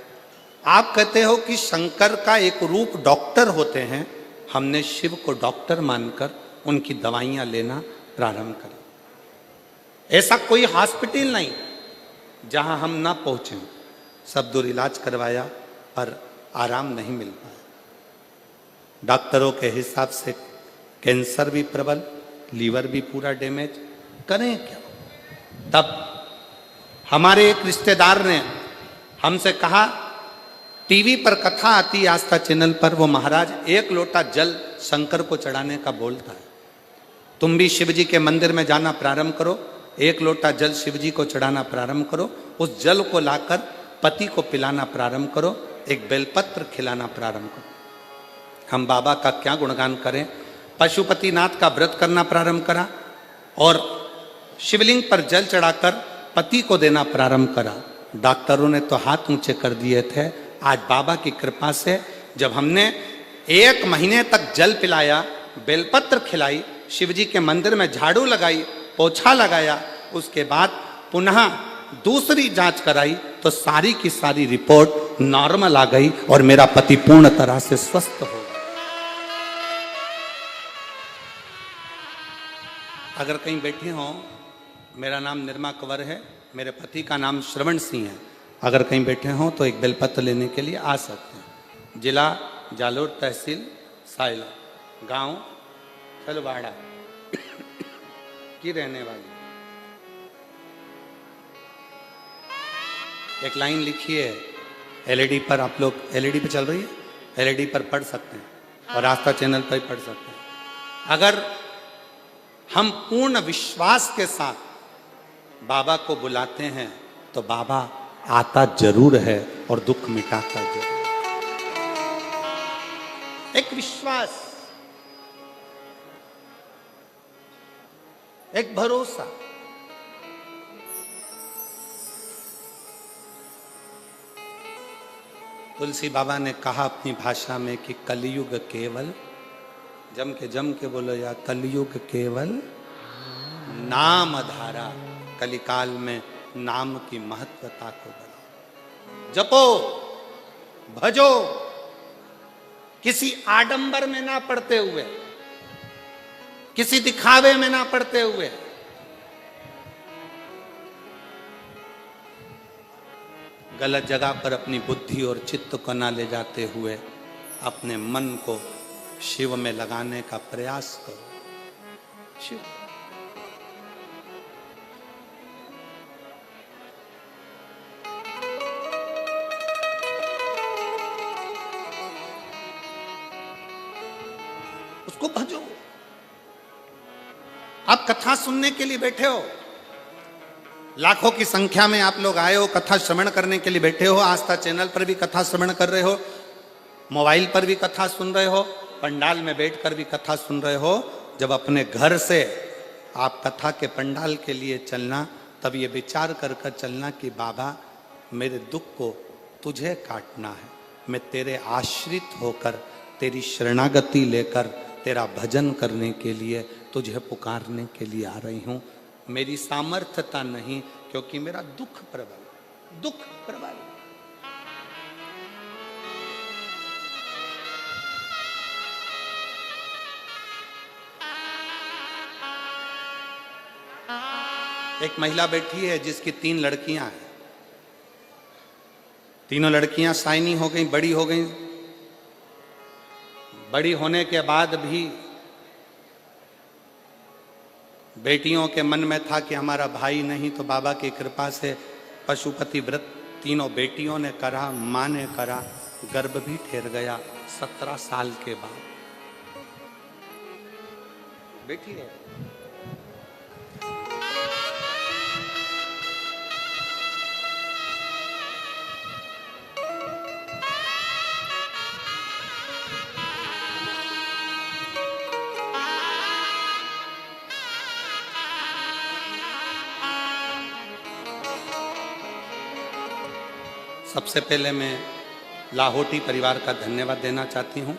आप कहते हो कि शंकर का एक रूप डॉक्टर होते हैं, हमने शिव को डॉक्टर मानकर उनकी दवाइयां लेना प्रारंभ करा। ऐसा कोई हॉस्पिटल नहीं जहां हम ना पहुंचे। सब दूर इलाज करवाया पर आराम नहीं मिल पाया। डॉक्टरों के हिसाब से कैंसर भी प्रबल, लीवर भी पूरा डैमेज, करें क्या? तब हमारे एक रिश्तेदार ने हमसे कहा, टीवी पर कथा आती आस्था चैनल पर, वो महाराज एक लोटा जल शंकर को चढ़ाने का बोलता है। तुम भी शिव जी के मंदिर में जाना प्रारंभ करो, एक लोटा जल शिव जी को चढ़ाना प्रारंभ करो, उस जल को लाकर पति को पिलाना प्रारंभ करो, एक बेलपत्र खिलाना प्रारंभ करो। हम बाबा का क्या गुणगान करें। पशुपतिनाथ का व्रत करना प्रारंभ करा और शिवलिंग पर जल चढ़ाकर पति को देना प्रारंभ करा। डॉक्टरों ने तो हाथ ऊंचे कर दिए थे। आज बाबा की कृपा से जब हमने 1 महीने तक जल पिलाया, बेलपत्र खिलाई, शिवजी के मंदिर में झाड़ू लगाई, पोछा लगाया, उसके बाद पुनः दूसरी जांच कराई तो सारी की सारी रिपोर्ट नॉर्मल आ गई और मेरा पति पूर्ण तरह से स्वस्थ हो गया। अगर कहीं बैठे हों, मेरा नाम निर्मा कंवर है, मेरे पति का नाम श्रवण सिंह है। अगर कहीं बैठे हों तो एक बेलपत्र लेने के लिए आ सकते हैं। जिला जालोर, तहसील साइला, गांव चलवाड़ा की रहने वाली। एक लाइन लिखी है एलईडी पर, आप लोग एलईडी पे चल रही है, एलईडी पर पढ़ सकते हैं और आस्था चैनल पर ही पढ़ सकते हैं। अगर हम पूर्ण विश्वास के साथ बाबा को बुलाते हैं तो बाबा आता जरूर है और दुख मिटाता जरूर। एक विश्वास, एक भरोसा। तुलसी बाबा ने कहा अपनी भाषा में कि कलयुग केवल, जम के बोलो या, कलयुग केवल नाम धारा। कलिकाल में नाम की महत्वता को बढ़ाओ, जपो, भजो, किसी आडंबर में ना पड़ते हुए, किसी दिखावे में ना पड़ते हुए। गलत जगह पर अपनी बुद्धि और चित्त को ना ले जाते हुए अपने मन को शिव में लगाने का प्रयास करो। शिव उसको भजो। आप कथा सुनने के लिए बैठे हो, लाखों की संख्या में आप लोग आए हो, कथा श्रवण करने के लिए बैठे हो। आस्था चैनल पर भी कथा श्रवण कर रहे हो, मोबाइल पर भी कथा सुन रहे हो, पंडाल में बैठकर भी कथा सुन रहे हो। जब अपने घर से आप कथा के पंडाल के लिए चलना, तब ये विचार कर कर चलना कि बाबा मेरे दुख को तुझे काटना है, मैं तेरे आश्रित होकर, तेरी शरणागति लेकर, तेरा भजन करने के लिए, तुझे पुकारने के लिए आ रही हूं। मेरी सामर्थ्यता नहीं, क्योंकि मेरा दुख प्रबल, दुख प्रबल। एक महिला बैठी है जिसकी 3 लड़कियां हैं। तीनों लड़कियां साइनी हो गई, बड़ी हो गई। बड़ी होने के बाद भी बेटियों के मन में था कि हमारा भाई नहीं, तो बाबा की कृपा से पशुपति व्रत तीनों बेटियों ने करा, मां ने करा, गर्भ भी ठहर गया 17 साल के बाद। बेटी है। सबसे पहले मैं लाहोटी परिवार का धन्यवाद देना चाहती हूँ।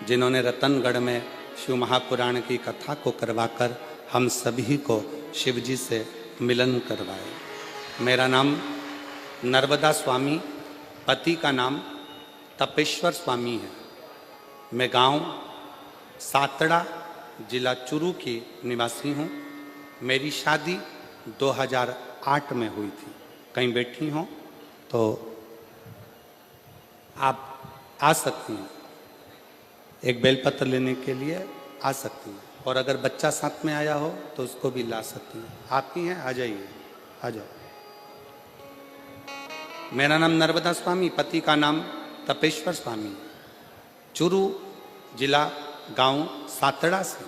जिन्होंने रतनगढ़ में शिव महापुराण की कथा को करवाकर हम सभी को शिव जी से मिलन करवाए। मेरा नाम नर्मदा स्वामी, पति का नाम तपेश्वर स्वामी है। मैं गांव सातड़ा, जिला चुरू की निवासी हूँ। मेरी शादी 2008 में हुई थी। कहीं बैठी हो तो आप आ सकती हैं, एक बेलपत्र लेने के लिए आ सकती हैं, और अगर बच्चा साथ में आया हो तो उसको भी ला सकती हैं। आप ही हैं, आ जाइए, आ जाओ। मेरा नाम नर्मदा स्वामी, पति का नाम तपेश्वर स्वामी, चुरू जिला गांव सातड़ा से।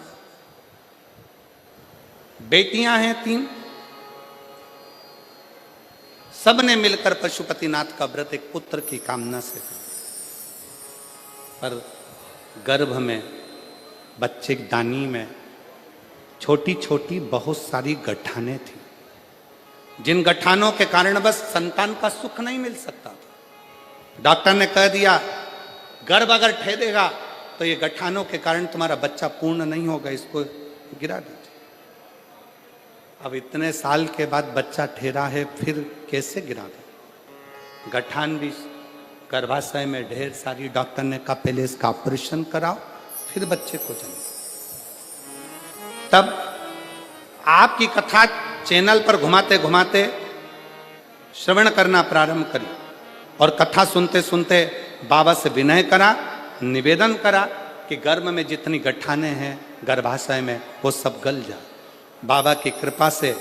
बेटियां हैं 3। सबने मिलकर पशुपतिनाथ का व्रत एक पुत्र की कामना से किया, पर गर्भ में, बच्चे की दानी में छोटी छोटी बहुत सारी गठानें थी, जिन गठानों के कारण बस संतान का सुख नहीं मिल सकता था। डॉक्टर ने कह दिया गर्भ अगर ठहरेगा तो ये गठानों के कारण तुम्हारा बच्चा पूर्ण नहीं होगा, इसको गिरा दीजिए। अब इतने साल के बाद बच्चा ठहरा है, फिर कैसे गिरा दो? गठान भी गर्भाशय में ढेर सारी। डॉक्टर ने कहा पहले इसका ऑपरेशन कराओ, फिर बच्चे को जन्म। तब आपकी कथा चैनल पर घुमाते घुमाते श्रवण करना प्रारंभ करी, और कथा सुनते सुनते बाबा से विनय करा, निवेदन करा कि गर्भ में जितनी गठाने हैं गर्भाशय में वो सब गल जाए। बाबा की कृपा से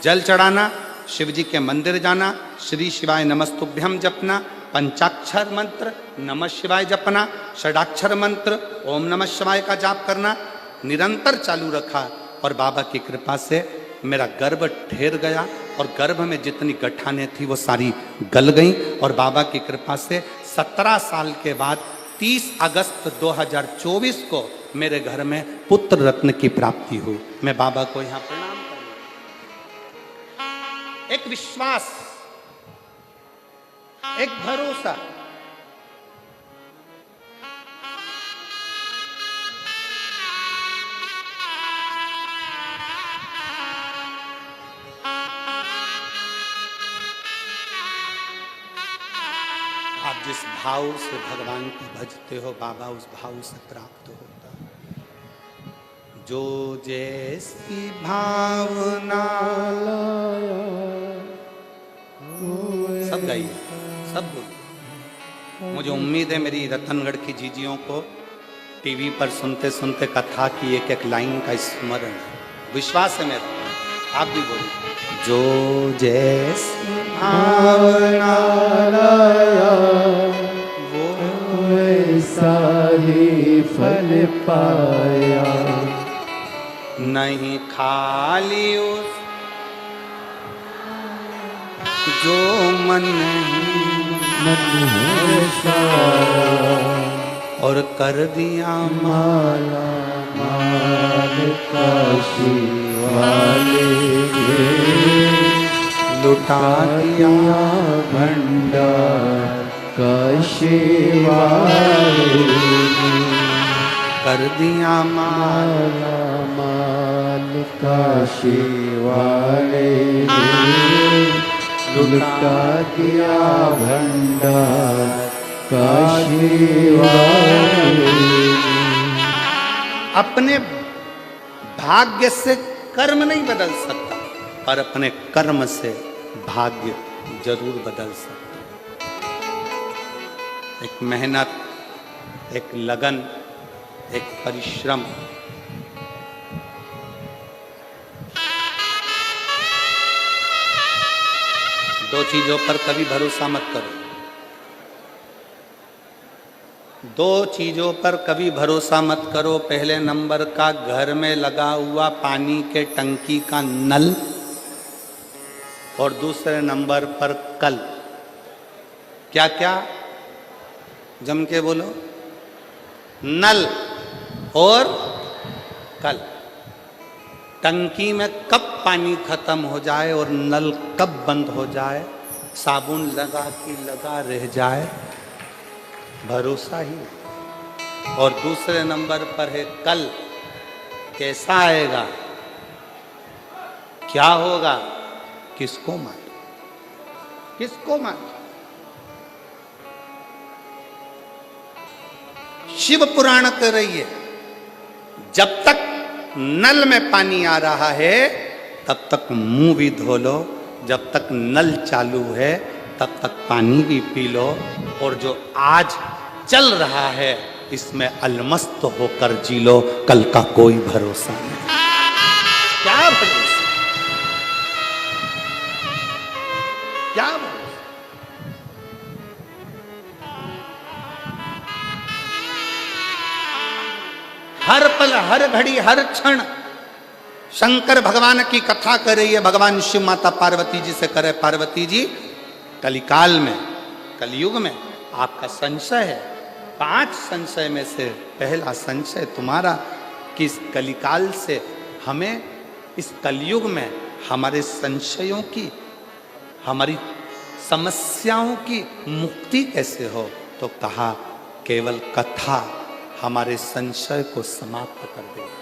जल चढ़ाना, शिव जी के मंदिर जाना, श्री शिवाय नमस्तुभ्यम जपना, पंचाक्षर मंत्र नमः शिवाय जपना, षडाक्षर मंत्र ओम नमः शिवाय का जाप करना निरंतर चालू रखा, और बाबा की कृपा से मेरा गर्भ ठहर गया, और गर्भ में जितनी गठानें थी वो सारी गल गईं, और बाबा की कृपा से 17 साल के बाद 30 अगस्त 2024 को मेरे घर में पुत्र रत्न की प्राप्ति हुई। मैं बाबा को यहाँ प्रणाम करता हूं। एक विश्वास, एक भरोसा, आप जिस भाव से भगवान को भजते हो बाबा उस भाव से प्राप्त होता है। जो जैसी भावना, सब गाइए, सब बोलिए। मुझे उम्मीद है मेरी रतनगढ़ की जीजियों को टीवी पर सुनते सुनते कथा की एक एक लाइन का स्मरण है, विश्वास है मेरा। आप भी बोलिए। जो जैसी भावना लाया वो वैसा ही फल पाया, नहीं खाली उस जो मन है सारा, और कर दिया माला माल काशी वाले लुटा दिया भंडार काशी वाले, कर दिया माला माल काशी वाले, लुटा दिया भंडार काशी वाले। अपने भाग्य से कर्म नहीं बदल सकता, पर अपने कर्म से भाग्य जरूर बदल सकता। एक मेहनत, एक लगन, एक परिश्रम, दो चीजों पर कभी भरोसा मत करो। दो चीजों पर कभी भरोसा मत करो। पहले नंबर का घर में लगा हुआ पानी के टंकी का नल, और दूसरे नंबर पर कल। क्या क्या? जम के बोलो। नल और कल। टंकी में कब पानी खत्म हो जाए और नल कब बंद हो जाए, साबुन लगा कि लगा रह जाए, भरोसा ही। और दूसरे नंबर पर है कल कैसा आएगा, क्या होगा, किसको मालूम, किसको मालूम। शिव पुराण कर रही है, जब तक नल में पानी आ रहा है तब तक मुंह भी धो लो, जब तक नल चालू है तब तक पानी भी पी लो, और जो आज चल रहा है इसमें अलमस्त होकर जी लो, कल का कोई भरोसा नहीं। क्या भरोसा, क्या भरोसा। हर पल हर घड़ी हर क्षण शंकर भगवान की कथा कर रही है, भगवान शिव माता पार्वती जी से करे, पार्वती जी कलिकाल में, कलयुग में आपका संशय है, 5 संशय में से पहला संशय तुम्हारा कि इस कलिकाल से हमें, इस कलयुग में हमारे संशयों की, हमारी समस्याओं की मुक्ति कैसे हो। तो कहा केवल कथा हमारे संशय को समाप्त कर देगी।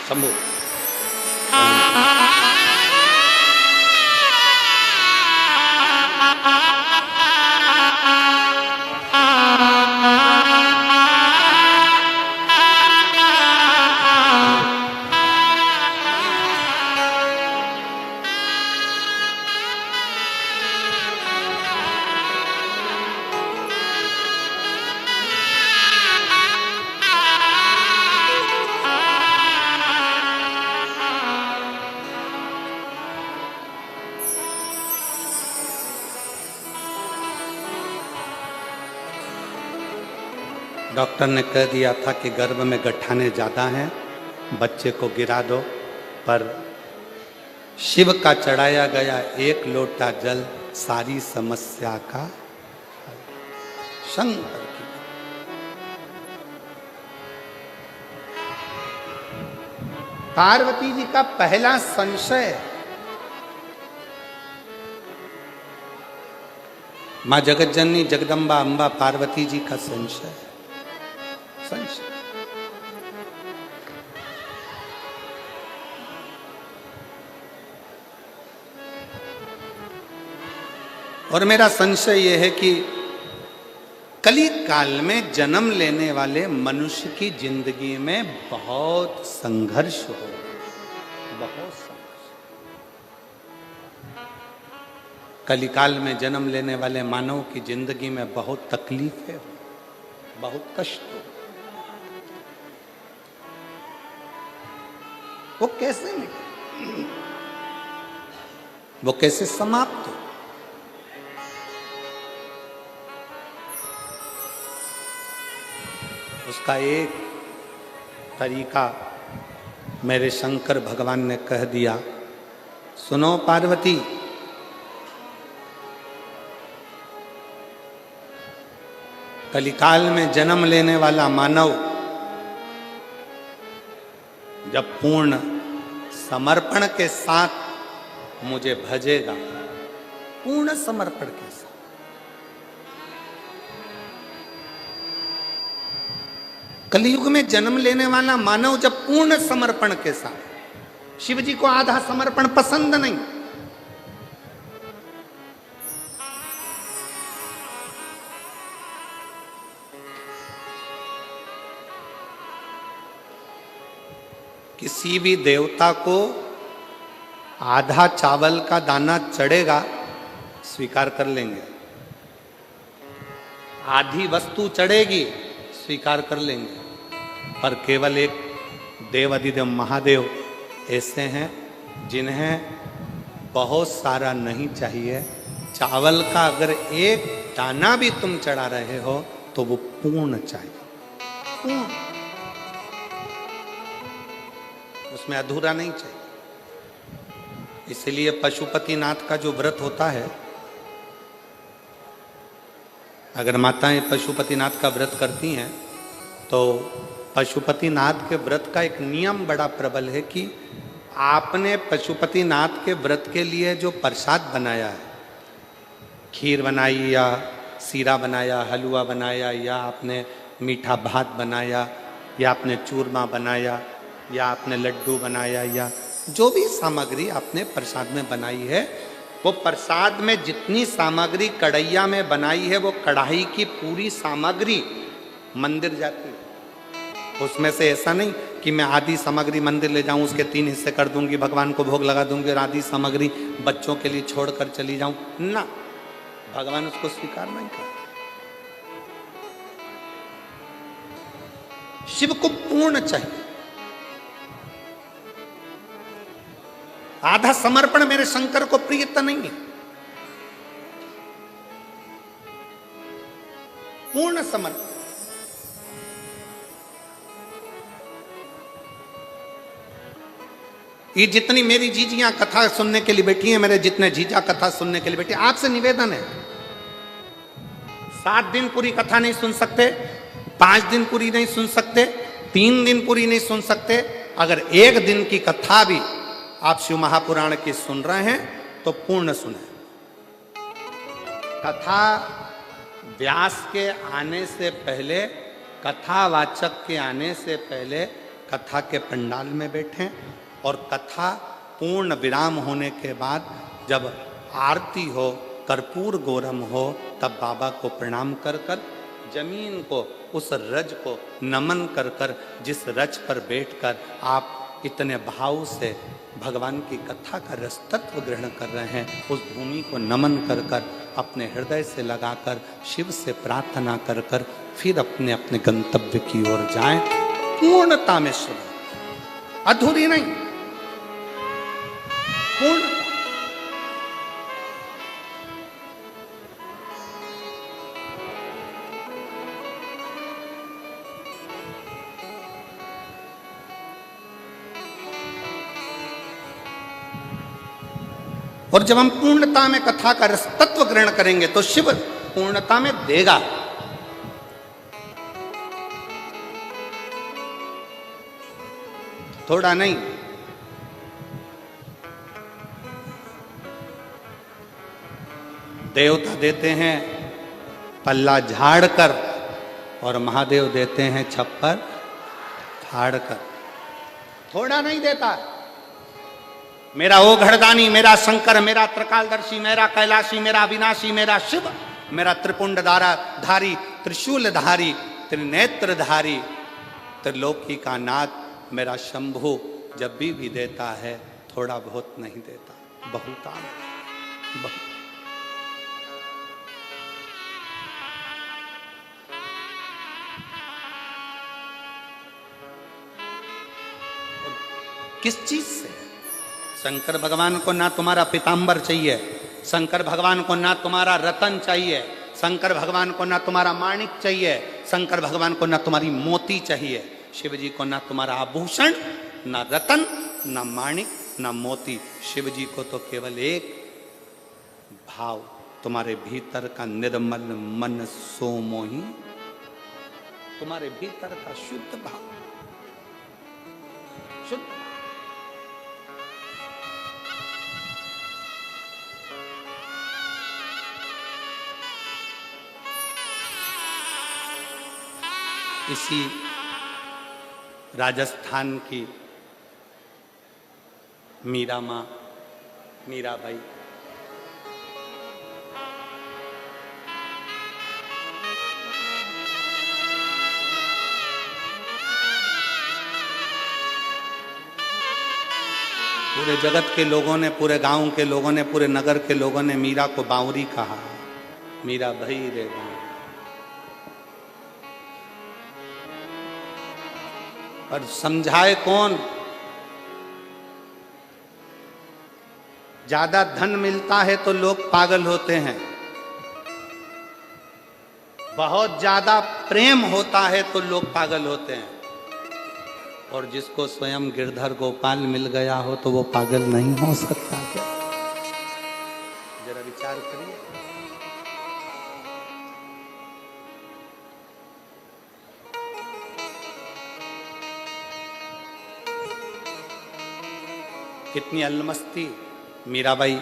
शंभू डॉक्टर ने कह दिया था कि गर्भ में गठाने ज़्यादा हैं, बच्चे को गिरा दो, पर शिव का चढ़ाया गया 1 लोटा जल सारी समस्या का हल। शंकर की पार्वती जी का पहला संशय, मां जगत जननी जगदम्बा अंबा पार्वती जी का संशय, और मेरा संशय यह है कि कली काल में जन्म लेने वाले मनुष्य की जिंदगी में बहुत संघर्ष हो, बहुत संघर्ष। कलिकाल में जन्म लेने वाले मानव की जिंदगी में बहुत तकलीफ है, बहुत कष्ट हो। वो कैसे मिले, वो कैसे समाप्त हो। उसका एक तरीका मेरे शंकर भगवान ने कह दिया, सुनो पार्वती, कलिकाल में जन्म लेने वाला मानव जब पूर्ण समर्पण के साथ मुझे भजेगा, पूर्ण समर्पण के साथ, कलियुग में जन्म लेने वाला मानव जब पूर्ण समर्पण के साथ, शिव जी को आधा समर्पण पसंद नहीं, किसी भी देवता को आधा चावल का दाना चढ़ेगा स्वीकार कर लेंगे, आधी वस्तु चढ़ेगी स्वीकार कर लेंगे, पर केवल एक देवाधिदेव महादेव ऐसे हैं जिन्हें बहुत सारा नहीं चाहिए। चावल का अगर एक दाना भी तुम चढ़ा रहे हो तो वो पूर्ण चाहिए, पूर्ण, उसमें अधूरा नहीं चाहिए। इसलिए पशुपतिनाथ का जो व्रत होता है अगर माताएं पशुपतिनाथ का व्रत करती हैं तो पशुपतिनाथ के व्रत का एक नियम बड़ा प्रबल है कि आपने पशुपतिनाथ के व्रत के लिए जो प्रसाद बनाया है, खीर बनाई या सीरा बनाया, हलवा बनाया, या आपने मीठा भात बनाया, या आपने चूरमा बनाया, या आपने लड्डू बनाया, या जो भी सामग्री आपने प्रसाद में बनाई है, वो प्रसाद में जितनी सामग्री कढ़ैया में बनाई है वो कढ़ाई की पूरी सामग्री मंदिर जाती है। उसमें से ऐसा नहीं कि मैं आधी सामग्री मंदिर ले जाऊं, उसके 3 हिस्से कर दूंगी, भगवान को भोग लगा दूंगी और आधी सामग्री बच्चों के लिए छोड़कर चली जाऊं ना, भगवान उसको स्वीकार नहीं करता। शिव को पूर्ण चाहिए। आधा समर्पण मेरे शंकर को प्रियता नहीं है, पूर्ण समर्पण। ये जितनी मेरी जीजियां कथा सुनने के लिए बैठी हैं, मेरे जितने जीजा कथा सुनने के लिए बैठे, आपसे निवेदन है, 7 दिन पूरी कथा नहीं सुन सकते, 5 दिन पूरी नहीं सुन सकते, 3 दिन पूरी नहीं सुन सकते, अगर 1 दिन की कथा भी आप शिव महापुराण की सुन रहे हैं तो पूर्ण सुने। कथा व्यास के आने से पहले, कथावाचक के आने से पहले कथा के पंडाल में बैठें और कथा पूर्ण विराम होने के बाद जब आरती हो, कर्पूर गौरम हो, तब बाबा को प्रणाम कर कर जमीन को, उस रज को नमन कर कर, जिस रज पर बैठकर आप इतने भाव से भगवान की कथा का रस तत्व ग्रहण कर रहे हैं, उस भूमि को नमन कर कर, अपने हृदय से लगाकर, शिव से प्रार्थना कर कर, फिर अपने अपने गंतव्य की ओर जाएं, पूर्णता में शुभ, अधूरी नहीं, पूर्ण। और जब हम पूर्णता में कथा का रस तत्व ग्रहण करेंगे तो शिव पूर्णता में देगा। थोड़ा नहीं, देवता देते हैं पल्ला झाड़ कर और महादेव देते हैं छप्पर फाड़ कर, थोड़ा नहीं देता। मेरा ओ घड़दानी, मेरा शंकर, मेरा त्रिकालदर्शी, मेरा कैलाशी, मेरा अविनाशी, मेरा शिव, मेरा त्रिपुंड धारी, त्रिशूल धारी, त्रिनेत्र धारी, त्रिलोकी का नाथ, मेरा शंभु जब भी देता है थोड़ा बहुत नहीं देता, बहुत बहुत। किस चीज से? शंकर भगवान को ना तुम्हारा पीतांबर चाहिए, शंकर भगवान को ना तुम्हारा रतन चाहिए, शंकर भगवान को ना तुम्हारा माणिक चाहिए, शंकर भगवान को ना तुम्हारी मोती चाहिए, शिव जी को ना तुम्हारा आभूषण, ना रतन, ना माणिक, ना मोती। शिव जी को तो केवल एक भाव, तुम्हारे भीतर का निर्मल मन सोमोही, तुम्हारे भीतर का शुद्ध भाव, शुद्ध। इसी राजस्थान की मीरा माँ, मीराबाई, पूरे जगत के लोगों ने, पूरे गांव के लोगों ने, पूरे नगर के लोगों ने मीरा को बावरी कहा, मीरा भई रे बावरी। पर समझाए कौन? ज्यादा धन मिलता है तो लोग पागल होते हैं, बहुत ज्यादा प्रेम होता है तो लोग पागल होते हैं, और जिसको स्वयं गिरधर गोपाल मिल गया हो तो वो पागल नहीं हो सकता क्या? जरा विचार करिए। कितनी अलमस्ती। मीराबाई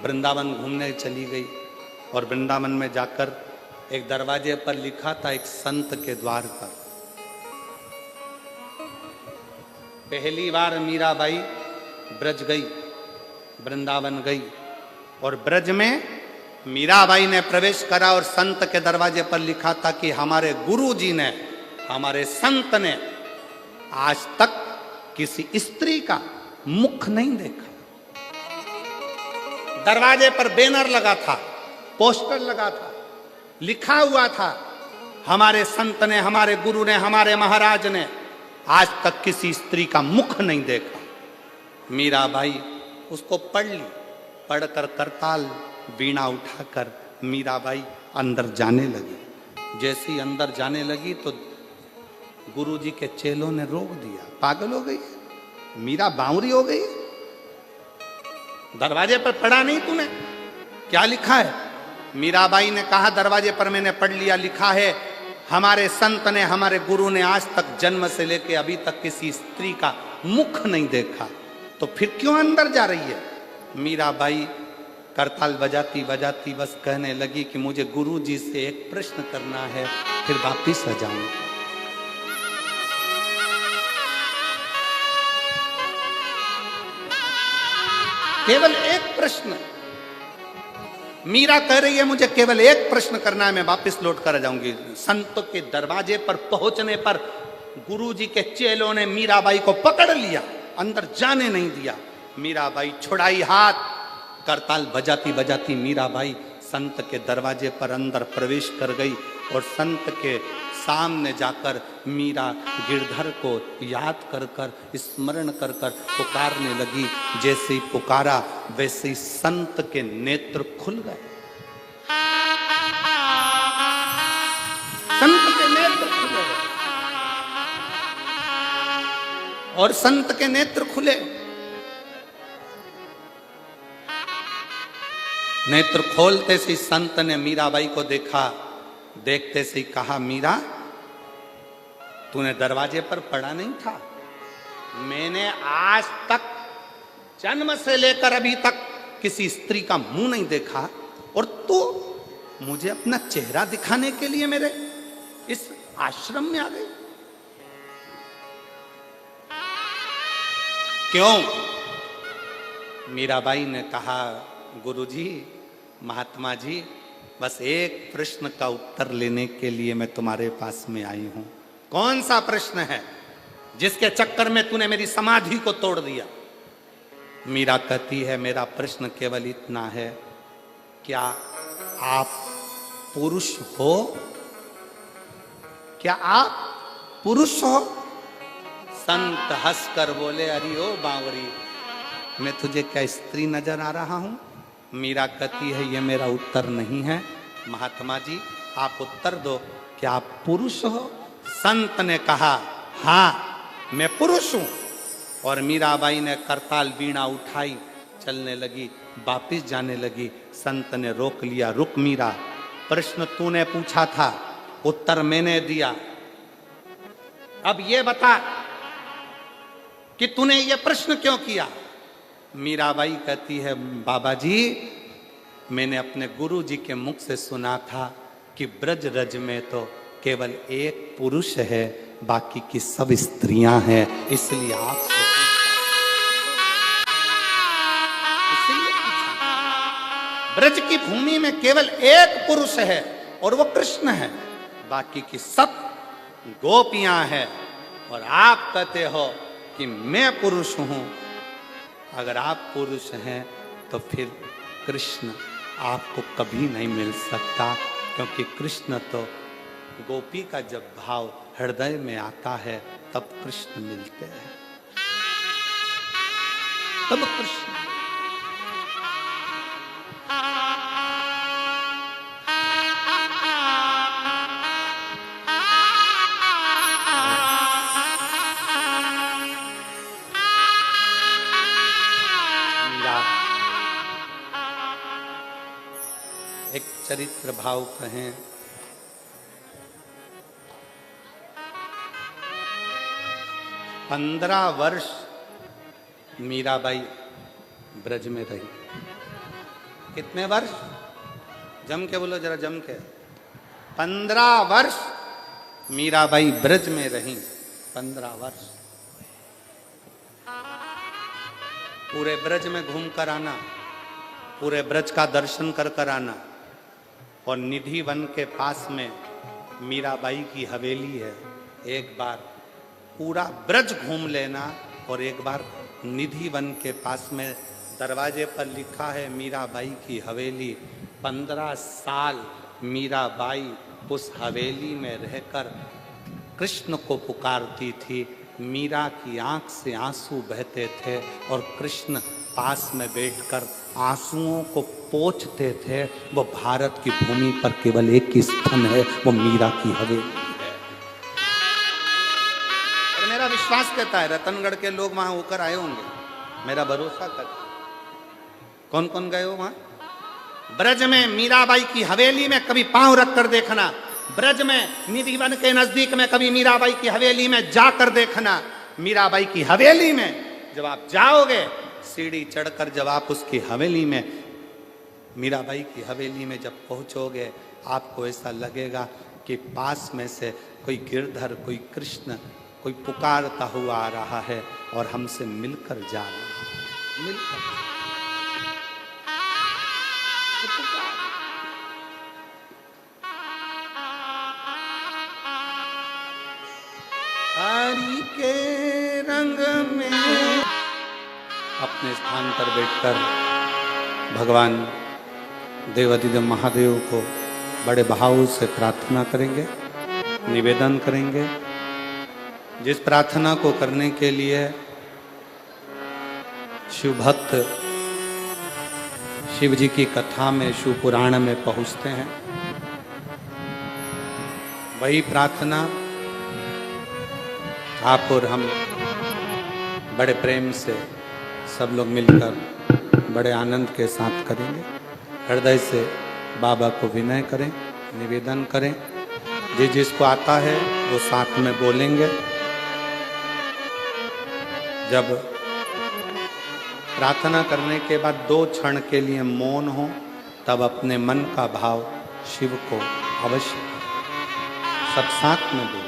वृंदावन घूमने चली गई और वृंदावन में जाकर एक दरवाजे पर लिखा था, एक संत के द्वार पर। पहली बार मीराबाई ब्रज गई, वृंदावन गई और ब्रज में मीराबाई ने प्रवेश करा और संत के दरवाजे पर लिखा था कि हमारे गुरु जी ने, हमारे संत ने आज तक किसी स्त्री का मुख नहीं देखा। दरवाजे पर बैनर लगा था, पोस्टर लगा था, लिखा हुआ था, हमारे संत ने, हमारे गुरु ने, हमारे महाराज ने आज तक किसी स्त्री का मुख नहीं देखा। मीराबाई उसको पढ़ ली, पढ़कर करताल वीणा उठाकर मीराबाई अंदर जाने लगी। जैसे ही अंदर जाने लगी तो गुरुजी के चेलों ने रोक दिया। पागल हो गई, मीरा बावरी हो गई, दरवाजे पर पढ़ा नहीं तूने, क्या लिखा है? मीराबाई ने कहा, दरवाजे पर मैंने पढ़ लिया, लिखा है हमारे संत ने, हमारे गुरु ने आज तक जन्म से लेकर अभी तक किसी स्त्री का मुख नहीं देखा, तो फिर क्यों अंदर जा रही है? मीराबाई करताल बजाती बजाती बस कहने लगी कि मुझे गुरु जी से एक प्रश्न करना है, फिर वापिस आ जाऊं। केवल एक प्रश्न। मीरा कह रही है मुझे केवल एक प्रश्न करना है, मैं वापस लौट कर आ जाऊंगी। संत के दरवाजे पर पहुंचने पर गुरुजी के चेलों ने मीराबाई को पकड़ लिया, अंदर जाने नहीं दिया। मीराबाई छुड़ाई हाथ, करताल बजाती बजाती मीराबाई संत के दरवाजे पर अंदर प्रवेश कर गई और संत के सामने जाकर मीरा गिरधर को याद कर कर, स्मरण कर कर पुकारने लगी। जैसे ही पुकारा वैसे ही संत के नेत्र खुल गए। संत के नेत्र खुले और संत के नेत्र खुले। नेत्र खोलते से संत ने मीराबाई को देखा, देखते से ही कहा, मीरा तूने दरवाजे पर पड़ा नहीं था, मैंने आज तक जन्म से लेकर अभी तक किसी स्त्री का मुंह नहीं देखा और तू मुझे अपना चेहरा दिखाने के लिए मेरे इस आश्रम में आ गई। क्यों? मीराबाई ने कहा, गुरुजी, महात्मा जी, बस एक प्रश्न का उत्तर लेने के लिए मैं तुम्हारे पास में आई हूं। कौन सा प्रश्न है जिसके चक्कर में तूने मेरी समाधि को तोड़ दिया? मीरा कहती है, मेरा प्रश्न केवल इतना है, क्या आप पुरुष हो? क्या आप पुरुष हो? संत हंसकर बोले, अरे ओ बावरी, मैं तुझे क्या स्त्री नजर आ रहा हूं? मीरा कहती है, ये मेरा उत्तर नहीं है, महात्मा जी आप उत्तर दो, क्या आप पुरुष हो? संत ने कहा, हाँ मैं पुरुष हूं। और मीराबाई ने करताल वीणा उठाई, चलने लगी, वापिस जाने लगी। संत ने रोक लिया, रुक मीरा, प्रश्न तूने पूछा था, उत्तर मैंने दिया, अब ये बता कि तूने ये प्रश्न क्यों किया? मीराबाई कहती है, बाबा जी मैंने अपने गुरु जी के मुख से सुना था कि ब्रज रज में तो केवल एक पुरुष है, बाकी की सब स्त्रियां हैं, इसलिए आपसे ब्रज की भूमि में केवल एक पुरुष है और वो कृष्ण है, बाकी की सब गोपियां हैं। और आप कहते हो कि मैं पुरुष हूं। अगर आप पुरुष हैं तो फिर कृष्ण आपको कभी नहीं मिल सकता, क्योंकि कृष्ण तो गोपी का जब भाव हृदय में आता है तब कृष्ण मिलते हैं, तब कृष्ण। एक चरित्र भाव कहें, पंद्रह वर्ष मीराबाई ब्रज में रही। कितने वर्ष? जम के बोलो जरा, जम के। 15 वर्ष मीराबाई ब्रज में रही। 15 वर्ष पूरे ब्रज में घूम कर आना, पूरे ब्रज का दर्शन कर कर आना। और निधि वन के पास में मीराबाई की हवेली है। एक बार पूरा ब्रज घूम लेना और एक बार निधि वन के पास में दरवाजे पर लिखा है मीराबाई की हवेली। 15 साल मीराबाई उस हवेली में रहकर कृष्ण को पुकारती थी। मीरा की आंख से आंसू बहते थे और कृष्ण पास में बैठकर आंसुओं को पोंछते थे। वो भारत की भूमि पर केवल एक ही स्थान है, वो मीरा की हवेली है। और मेरा विश्वास कहता है रतनगढ़ के लोग वहां होकर आए होंगे, मेरा भरोसा कर। कौन कौन गए हो वहां? ब्रज में मीराबाई की हवेली में कभी पांव रख कर देखना। ब्रज में निधि वन के नजदीक में कभी मीराबाई की हवेली में जाकर देखना। मीराबाई की हवेली में जब आप जाओगे, सीढ़ी चढ़कर जब आप उसकी हवेली में, मीराबाई की हवेली में जब पहुंचोगे, आपको ऐसा लगेगा कि पास में से कोई गिरधर, कोई कृष्ण, कोई पुकारता हुआ आ रहा है और हमसे मिलकर जा रहा है। मिलकर हरि के रंग में अपने स्थान पर बैठकर भगवान देवाधिदेव महादेव को बड़े भाव से प्रार्थना करेंगे, निवेदन करेंगे। जिस प्रार्थना को करने के लिए शिव भक्त शिव जी की कथा में, शिव पुराण में पहुंचते हैं, वही प्रार्थना आप और हम बड़े प्रेम से सब लोग मिलकर बड़े आनंद के साथ करेंगे। हृदय से बाबा को विनय करें, निवेदन करें। जिसको आता है वो साथ में बोलेंगे। जब प्रार्थना करने के बाद 2 क्षण के लिए मौन हो, तब अपने मन का भाव शिव को अवश्य सब साथ में बोलें।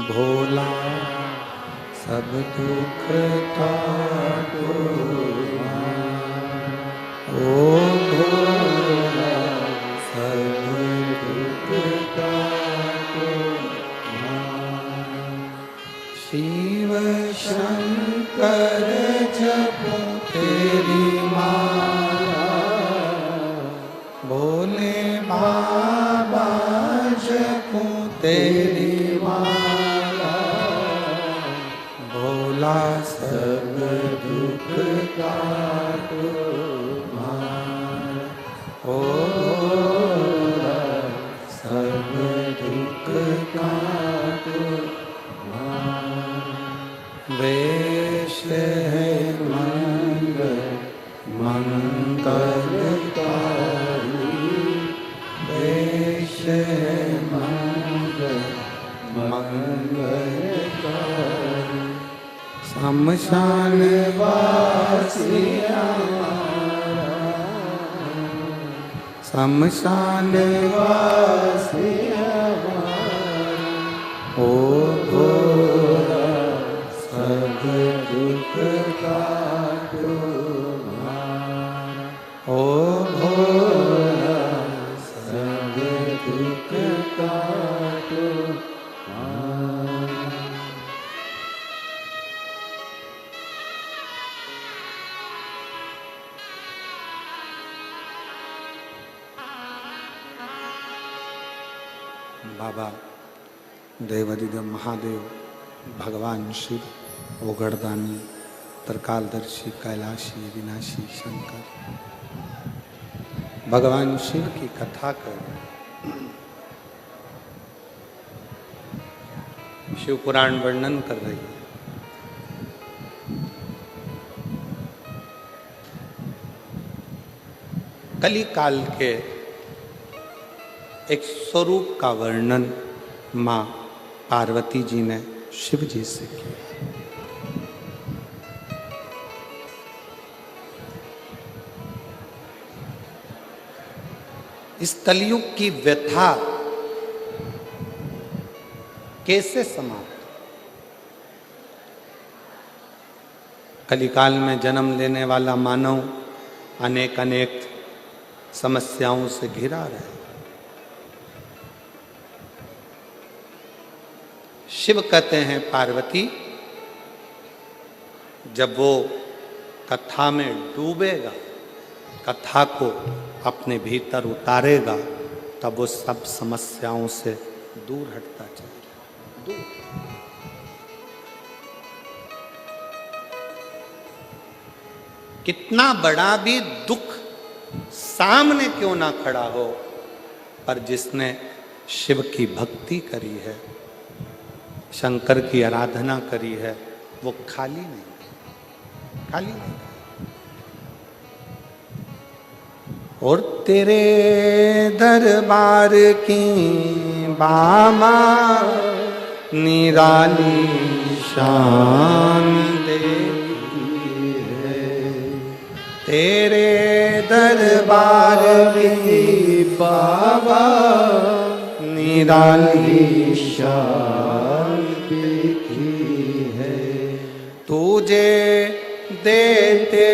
भोला सब दुख काटो, ओ भोला सब दुख काटो। शिव शंकर जपो तेरी माला, भोले बाबा जपो तेरी भोला सब दुख काटो मार, ओ भोला सब दुख काटो मार। वेश है मंगल मंगलकारी, वेश है मंगल मंगलकारी। शमशान वासी शमशान वासी हमारा, ओ भोला सब दुख काटो हमारा, ओ भोला सब दुख काटो हमारा। बाबा देवाधिदेव महादेव, भगवान शिव, ओगड़दानी, त्रिकालदर्शी, कैलाशी, विनाशी शंकर भगवान शिव की कथा कर शिव पुराण वर्णन कर रही है। कली काल के एक स्वरूप का वर्णन मां पार्वती जी ने शिव जी से किया। इस कलयुग की व्यथा कैसे समाप्त? कलिकाल में जन्म लेने वाला मानव अनेक अनेक समस्याओं से घिरा रहे। शिव कहते हैं पार्वती, जब वो कथा में डूबेगा, कथा को अपने भीतर उतारेगा, तब वो सब समस्याओं से दूर हटता चलेगा। दूर। कितना बड़ा भी दुख सामने क्यों ना खड़ा हो, पर जिसने शिव की भक्ति करी है, शंकर की आराधना करी है, वो खाली नहीं, खाली नहीं। और तेरे दरबार की बाबा निराली शान देखी है, तेरे दरबार की बाबा निराली शान देखी है, तुझे देते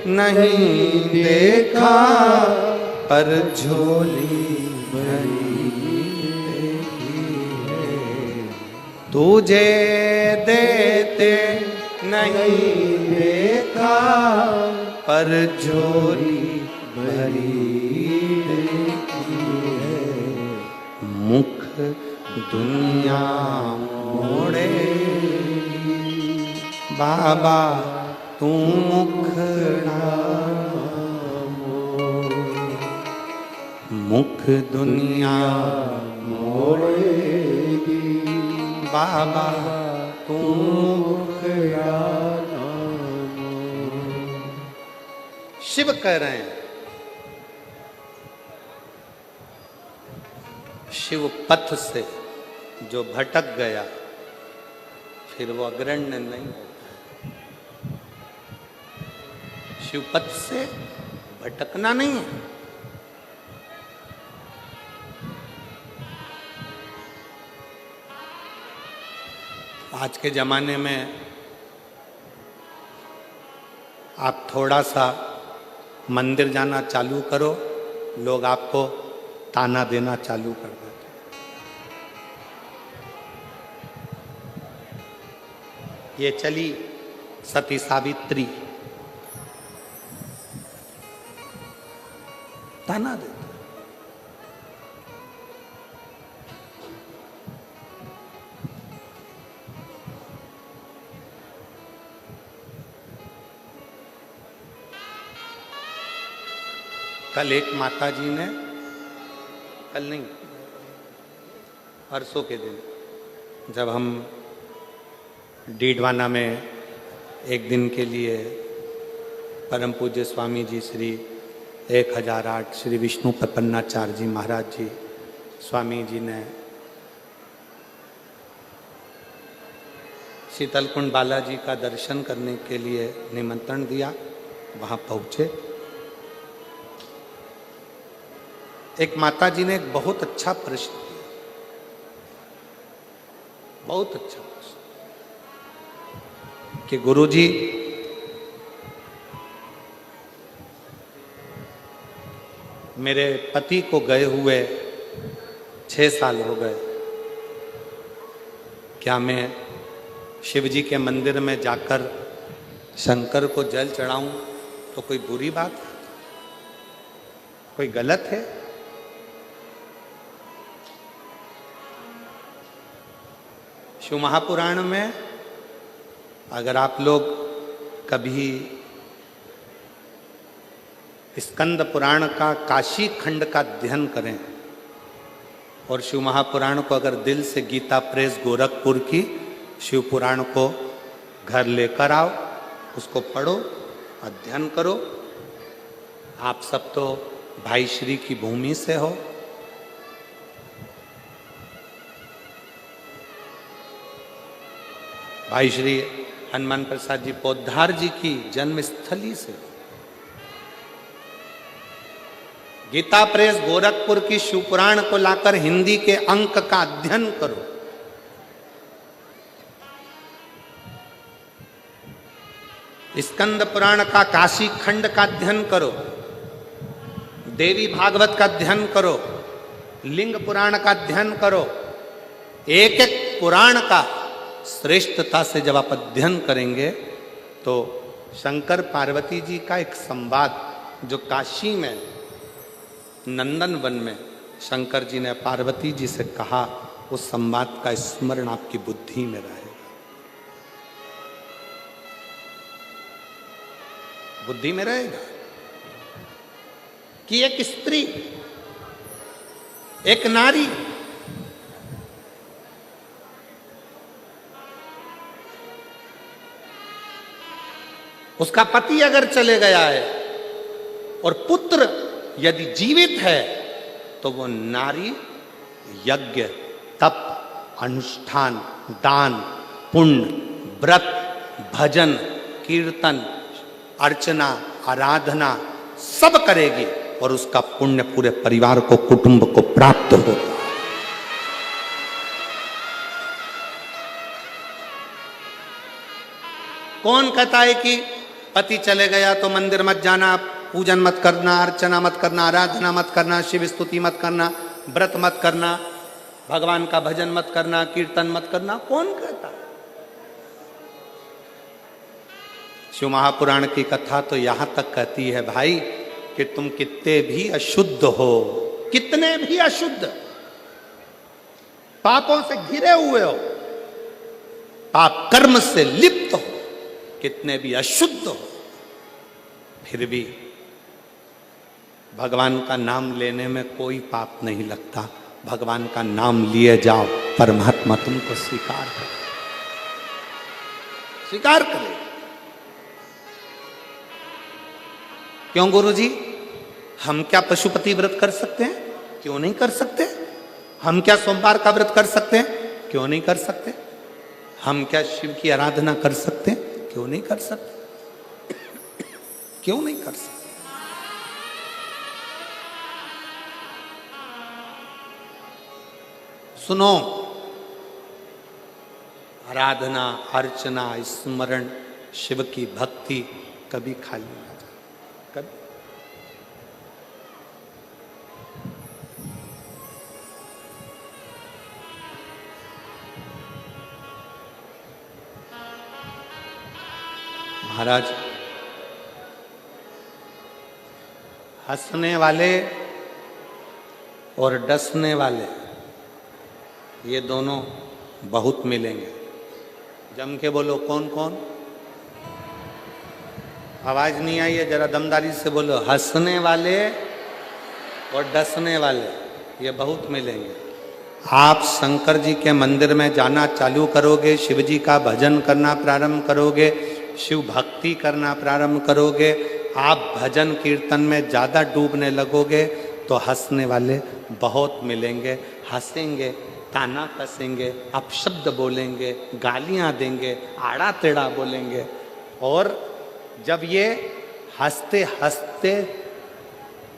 नहीं देखा, पर झोली भरी देखी है। तुझे देते नहीं देखा, पर झोली भरी देखी है। मुख दुनिया मोड़ेगी, बाबा तू मुखड़ा मुख दुनिया मोड़ेगी, बाबा तू मुखड़ा शिव कह रहे हैं। शिव पथ से जो भटक गया, फिर वो अग्रण्य नहीं होता। शिव पथ से भटकना नहीं है। आज के जमाने में आप थोड़ा सा मंदिर जाना चालू करो, लोग आपको ताना देना चालू कर देते। ये चली सती सावित्री, ताना देते। कल एक माता जी ने, कल नहीं परसों के दिन, जब हम डीडवाना में एक दिन के लिए परम पूज्य स्वामी जी श्री 1008 श्री विष्णु प्रपन्नाचार्य जी महाराज जी स्वामी जी ने शीतलकुंड बालाजी का दर्शन करने के लिए निमंत्रण दिया, वहाँ पहुँचे। एक माता जी ने एक बहुत अच्छा प्रश्न किया, बहुत अच्छा प्रश्न कि गुरुजी मेरे पति को गए हुए 6 साल हो गए, क्या मैं शिव जी के मंदिर में जाकर शंकर को जल चढ़ाऊं तो कोई बुरी बात है, कोई गलत है? शिव महापुराण में अगर आप लोग कभी स्कंद पुराण का काशी खंड का अध्ययन करें और शिव महापुराण को अगर दिल से गीता प्रेस गोरखपुर की शिव पुराण को घर लेकर आओ, उसको पढ़ो, अध्ययन करो। आप सब तो भाई श्री की भूमि से हो। भाई श्री हनुमान प्रसाद जी पोद्दार जी की जन्मस्थली से। गीता प्रेस गोरखपुर की शिव पुराण को लाकर हिंदी के अंक का अध्ययन करो। स्कंद पुराण का काशी खंड का अध्ययन करो, देवी भागवत का अध्ययन करो, लिंग पुराण का अध्ययन करो। एक एक पुराण का श्रेष्ठता से जब आप अध्ययन करेंगे तो शंकर पार्वती जी का एक संवाद जो काशी में नंदन वन में शंकर जी ने पार्वती जी से कहा, उस संवाद का स्मरण आपकी बुद्धि में रहेगा। बुद्धि में रहेगा कि एक स्त्री, एक नारी उसका पति अगर चले गया है और पुत्र यदि जीवित है तो वो नारी यज्ञ, तप, अनुष्ठान, दान, पुण्य, व्रत, भजन, कीर्तन, अर्चना, आराधना सब करेगी और उसका पुण्य पूरे परिवार को, कुटुंब को प्राप्त होगा। कौन कहता है कि पति चले गया तो मंदिर मत जाना, पूजन मत करना, अर्चना मत करना, आराधना मत करना, शिव स्तुति मत करना, व्रत मत करना, भगवान का भजन मत करना, कीर्तन मत करना? कौन कहता है? शिव महापुराण की कथा तो यहां तक कहती है भाई कि तुम कितने भी अशुद्ध हो, कितने भी अशुद्ध, पापों से घिरे हुए हो, पाप कर्म से लिप्त हो, कितने भी अशुद्ध हो, फिर भी भगवान का नाम लेने में कोई पाप नहीं लगता। भगवान का नाम लिए जाओ, परमात्मा तुमको स्वीकार करे, स्वीकार करे। क्यों गुरुजी? हम क्या पशुपति व्रत कर सकते हैं? क्यों नहीं कर सकते? हम क्या सोमवार का व्रत कर सकते हैं? क्यों नहीं कर सकते? हम क्या शिव की आराधना कर सकते हैं? क्यों नहीं कर सकते? क्यों नहीं कर सकते? सुनो, आराधना, अर्चना, स्मरण, शिव की भक्ति कभी खाली ना जाए, कभी। महाराज, हंसने वाले और डसने वाले ये दोनों बहुत मिलेंगे। जम के बोलो, कौन कौन? आवाज नहीं आई है, जरा दमदारी से बोलो। हंसने वाले और डसने वाले ये बहुत मिलेंगे। आप शंकर जी के मंदिर में जाना चालू करोगे, शिव जी का भजन करना प्रारंभ करोगे, शिव भक्ति करना प्रारंभ करोगे, आप भजन कीर्तन में ज़्यादा डूबने लगोगे तो हंसने वाले बहुत मिलेंगे। हंसेंगे, ताना कसेंगे, अपशब्द बोलेंगे, गालियां देंगे, आड़ा टेढ़ा बोलेंगे। और जब ये हंसते हंसते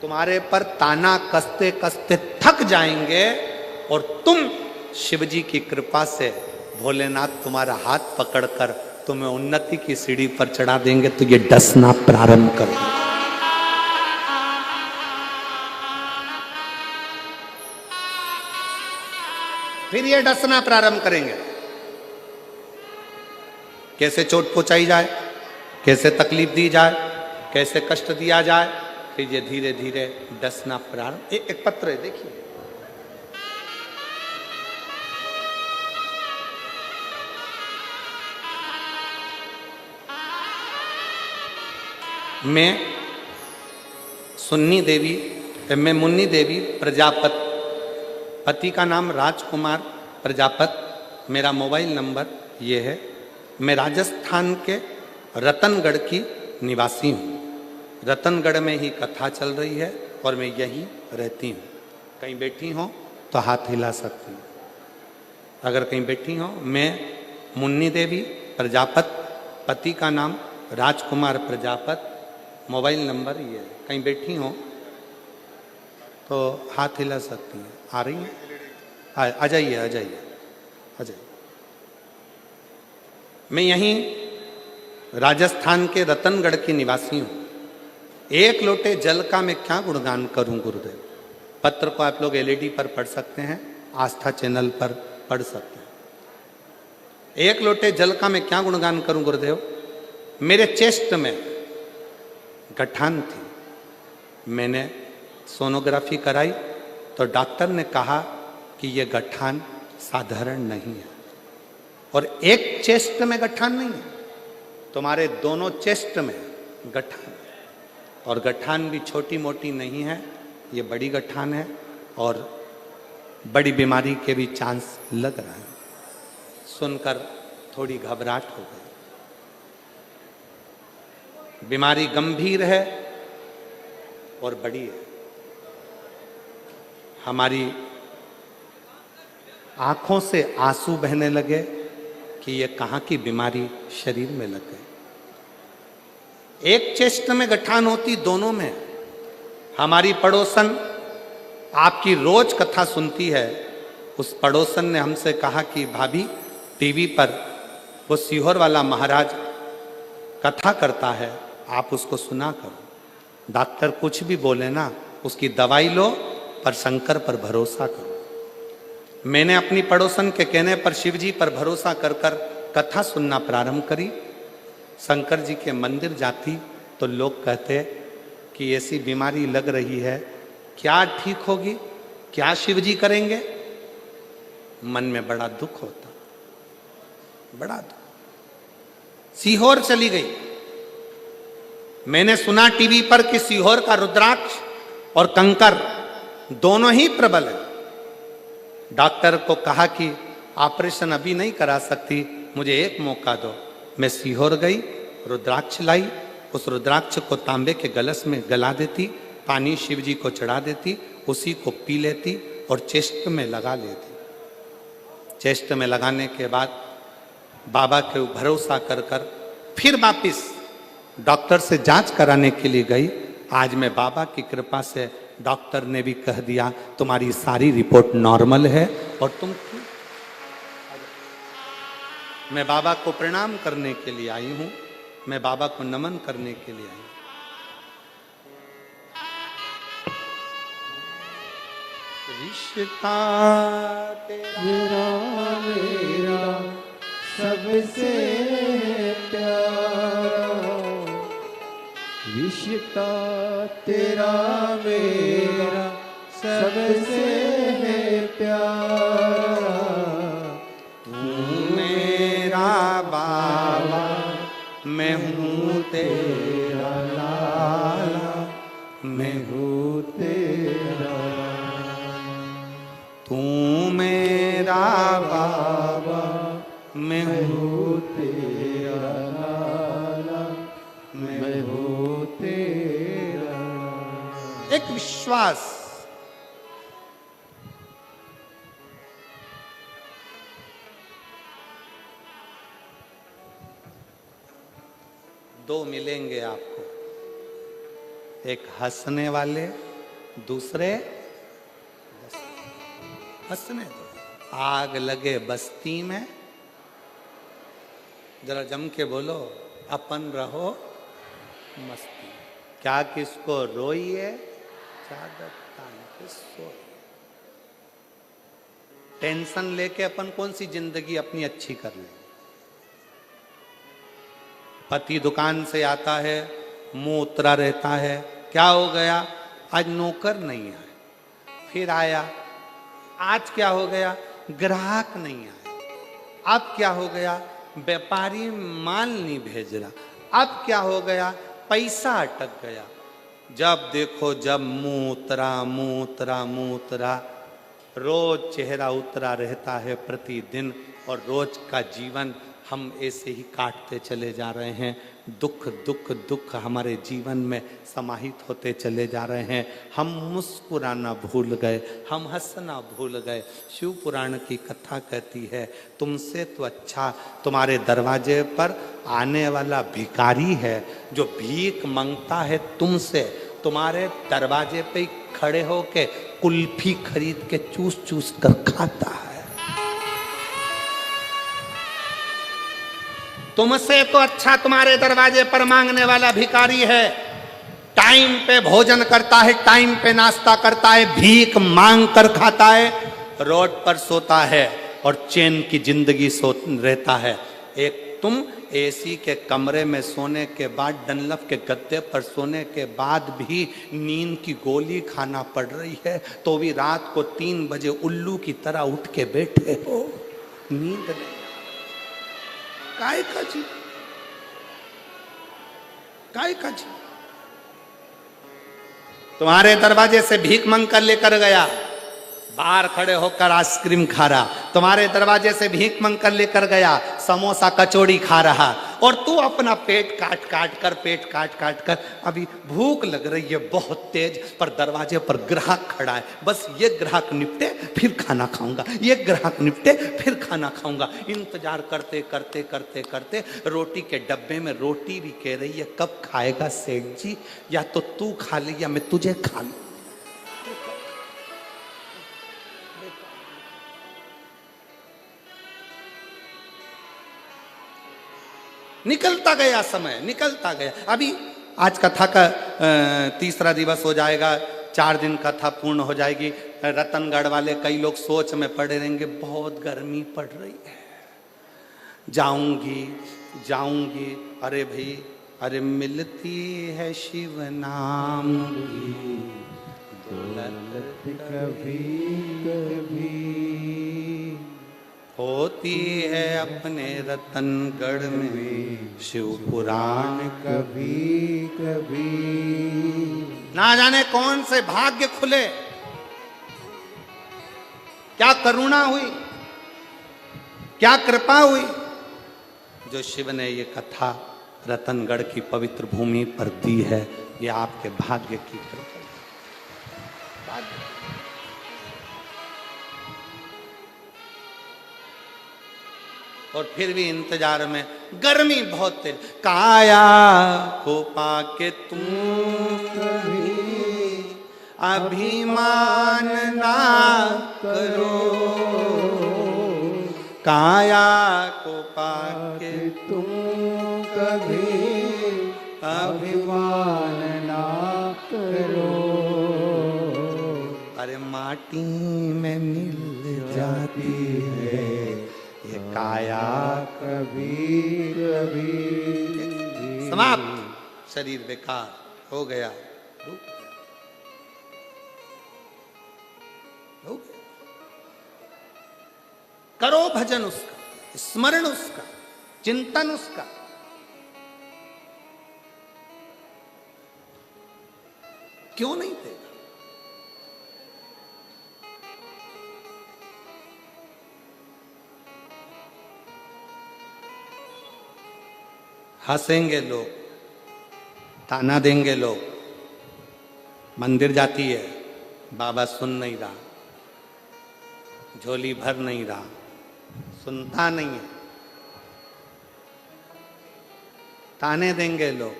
तुम्हारे पर ताना कसते कसते थक जाएंगे और तुम शिव जी की कृपा से भोलेनाथ तुम्हारा हाथ पकड़कर तुम्हें उन्नति की सीढ़ी पर चढ़ा देंगे, तो ये डसना प्रारंभ करो। फिर ये डसना प्रारंभ करेंगे। कैसे चोट पहुंचाई जाए, कैसे तकलीफ दी जाए, कैसे कष्ट दिया जाए, फिर ये धीरे धीरे डसना प्रारंभ। एक पत्र है, देखिए। मैं मुन्नी देवी प्रजापत, पति का नाम राजकुमार प्रजापत, मेरा मोबाइल नंबर ये है। मैं राजस्थान के रतनगढ़ की निवासी हूँ। रतनगढ़ में ही कथा चल रही है और मैं यहीं रहती हूँ। कहीं बैठी हो तो हाथ हिला सकती हूँ। अगर कहीं बैठी हो, मैं मुन्नी देवी प्रजापत, पति का नाम राजकुमार प्रजापत, मोबाइल नंबर ये है। कहीं बैठी हो तो हाथ हिला सकती हैं। आ रही हैं? आ जाइए, आ जाइए, आ जाइए। मैं यहीं राजस्थान के रतनगढ़ की निवासी हूँ। एक लोटे जल का मैं क्या गुणगान करूं गुरुदेव। पत्र को आप लोग एलईडी पर पढ़ सकते हैं, आस्था चैनल पर पढ़ सकते हैं। एक लोटे जल का मैं क्या गुणगान करूं गुरुदेव। मेरे चेस्ट में गठान थी। मैंने सोनोग्राफी कराई तो डॉक्टर ने कहा कि यह गठान साधारण नहीं है। और एक चेस्ट में गठान नहीं है, तुम्हारे दोनों चेस्ट में गठान। और गठान भी छोटी मोटी नहीं है, ये बड़ी गठान है और बड़ी बीमारी के भी चांस लग रहा है। सुनकर थोड़ी घबराहट हो गई। बीमारी गंभीर है और बड़ी है। हमारी आंखों से आंसू बहने लगे कि ये कहाँ की बीमारी शरीर में लग गई। एक चेस्ट में गठान होती, दोनों में। हमारी पड़ोसन आपकी रोज कथा सुनती है। उस पड़ोसन ने हमसे कहा कि भाभी, टीवी पर वो सीहोर वाला महाराज कथा करता है, आप उसको सुना करो। डॉक्टर कुछ भी बोले ना, उसकी दवाई लो पर शंकर पर भरोसा करो। मैंने अपनी पड़ोसन के कहने पर शिव जी पर भरोसा कर कर कथा सुनना प्रारंभ करी। शंकर जी के मंदिर जाती तो लोग कहते कि ऐसी बीमारी लग रही है, क्या ठीक होगी, क्या शिव जी करेंगे। मन में बड़ा दुख होता, बड़ा दुख। सीहोर चली गई। मैंने सुना टीवी पर कि सीहोर का रुद्राक्ष और कंकर दोनों ही प्रबल है। डॉक्टर को कहा कि ऑपरेशन अभी नहीं करा सकती, मुझे एक मौका दो। मैं सीहोर गई, रुद्राक्ष लाई। उस रुद्राक्ष को तांबे के गलस में गला देती, पानी शिव जी को चढ़ा देती, उसी को पी लेती और चेस्ट में लगा लेती। चेस्ट में लगाने के बाद बाबा के भरोसा कर कर फिर वापिस डॉक्टर से जांच कराने के लिए गई। आज मैं बाबा की कृपा से, डॉक्टर ने भी कह दिया तुम्हारी सारी रिपोर्ट नॉर्मल है और तुम। मैं बाबा को प्रणाम करने के लिए आई हूं, मैं बाबा को नमन करने के लिए आई हूं। रिश्ता तेरा मेरा सबसे प्यारा, रिश्ता तेरा मेरा सबसे प्यारा। तू मेरा बाबा, मैं हूँ तेरा लाला, मैं हूँ तेरा। तू मेरा बाबा, मैं हूँ तेरा लाला, मैं हूँ तेरा। एक विश्वास, दो मिलेंगे आपको, एक हंसने वाले दूसरे हंसने दो। आग लगे बस्ती में, जरा जम के बोलो, अपन रहो मस्ती। क्या किसको रोइए, चादर तान के सोइए। टेंशन लेके अपन कौन सी जिंदगी अपनी अच्छी कर ले। पति दुकान से आता है, मुंह उतरा रहता है, क्या हो गया, आज नौकर नहीं आए। फिर आया, आज क्या हो गया, ग्राहक नहीं आए। अब क्या हो गया, व्यापारी माल नहीं भेज रहा। अब क्या हो गया, पैसा अटक गया। जब देखो जब मुंह उतरा, मुंह उतरा, मुंह उतरा। रोज चेहरा उतरा रहता है प्रतिदिन, और रोज का जीवन हम ऐसे ही काटते चले जा रहे हैं। दुख दुख दुख हमारे जीवन में समाहित होते चले जा रहे हैं। हम मुस्कुराना भूल गए, हम हंसना भूल गए। शिव पुराण की कथा कहती है, तुमसे तो अच्छा तुम्हारे दरवाजे पर आने वाला भिखारी है, जो भीख मांगता है तुमसे, तुम्हारे दरवाजे पे खड़े होके कुल्फी खरीद के चूस चूस कर खाता है। तुमसे तो अच्छा तुम्हारे दरवाजे पर मांगने वाला भिखारी है। टाइम पे भोजन करता है, टाइम पे नाश्ता करता है, भीख मांग कर खाता है, रोड पर सोता है और चैन की जिंदगी रहता है। एक तुम एसी के कमरे में सोने के बाद, डनलप के गद्दे पर सोने के बाद भी नींद की गोली खाना पड़ रही है, तो भी रात को 3 बजे उल्लू की तरह उठ के बैठे हो। नींद नहीं, काय का जी, काय का जी। तुम्हारे दरवाजे से भीख मांग कर लेकर गया, बाहर खड़े होकर आइसक्रीम खा रहा। तुम्हारे दरवाजे से भीख मांग कर लेकर गया, समोसा कचौड़ी खा रहा, और तू अपना पेट काट काट कर अभी भूख लग रही है बहुत तेज, पर दरवाजे पर ग्राहक खड़ा है। बस ये ग्राहक निपटे फिर खाना खाऊंगा, ये ग्राहक निपटे फिर खाना खाऊंगा। इंतजार करते करते करते करते रोटी के डब्बे में रोटी भी कह रही है, कब खाएगा सेठ जी, या तो तू खा ले या मैं तुझे खा लूं। निकलता गया समय, निकलता गया। अभी आज कथा का 3रा दिवस हो जाएगा, 4 दिन कथा पूर्ण हो जाएगी। रतनगढ़ वाले कई लोग सोच में पड़े रहेंगे, बहुत गर्मी पड़ रही है, जाऊंगी जाऊंगी। अरे भाई, अरे मिलती है शिव नाम की दौलत कभी कभी, होती है अपने रतनगढ़ में शिव पुराण कभी कभी। ना जाने कौन से भाग्य खुले, क्या करुणा हुई, क्या कृपा हुई, जो शिव ने ये कथा रतनगढ़ की पवित्र भूमि पर दी है। ये आपके भाग्य की कृपा। और फिर भी इंतजार में, गर्मी बहुत तेज। काया को पाके तुम कभी अभिमान ना करो, काया को पाके तुम कभी अभिमान ना करो। अरे माटी में मिल जाती है ये काया कभी कभी। समाप्त, शरीर बेकार हो गया, हो गया। करो भजन उसका, स्मरण उसका, चिंतन उसका। क्यों नहीं देगा? हंसेंगे लोग, ताना देंगे लोग। मंदिर जाती है, बाबा सुन नहीं रहा, झोली भर नहीं रहा, सुनता नहीं है। ताने देंगे लोग,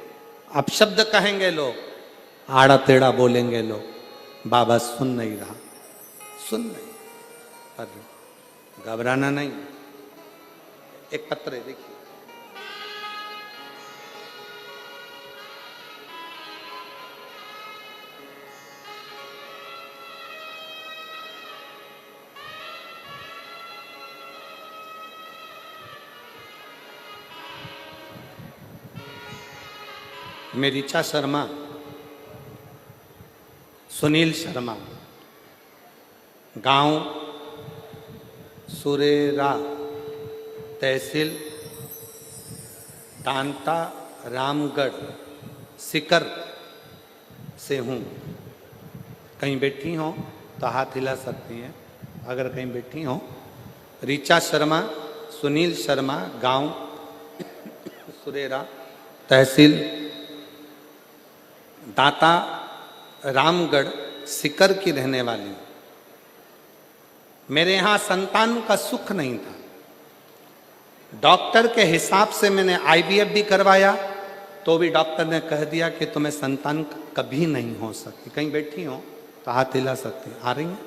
अपशब्द कहेंगे लोग, आड़ा टेढ़ा बोलेंगे लोग। बाबा सुन नहीं रहा, सुन नहीं, पर घबराना नहीं। एक पत्र है, देखिए, मैं ऋचा शर्मा, सुनील शर्मा, गांव सुरेरा, तहसील तांता रामगढ़ सिकर से हूँ। कहीं बैठी हो तो हाथ हिला सकती हैं अगर कहीं बैठी हो। ऋचा शर्मा, सुनील शर्मा, गांव सुरेरा, तहसील दाता रामगढ़ सिकर की रहने वाली हूँ। मेरे यहाँ संतान का सुख नहीं था। डॉक्टर के हिसाब से मैंने आईवीएफ भी करवाया तो भी डॉक्टर ने कह दिया कि तुम्हें संतान कभी नहीं हो सकती। कहीं बैठी हो तो हाथ हिला सकती, आ रही हैं?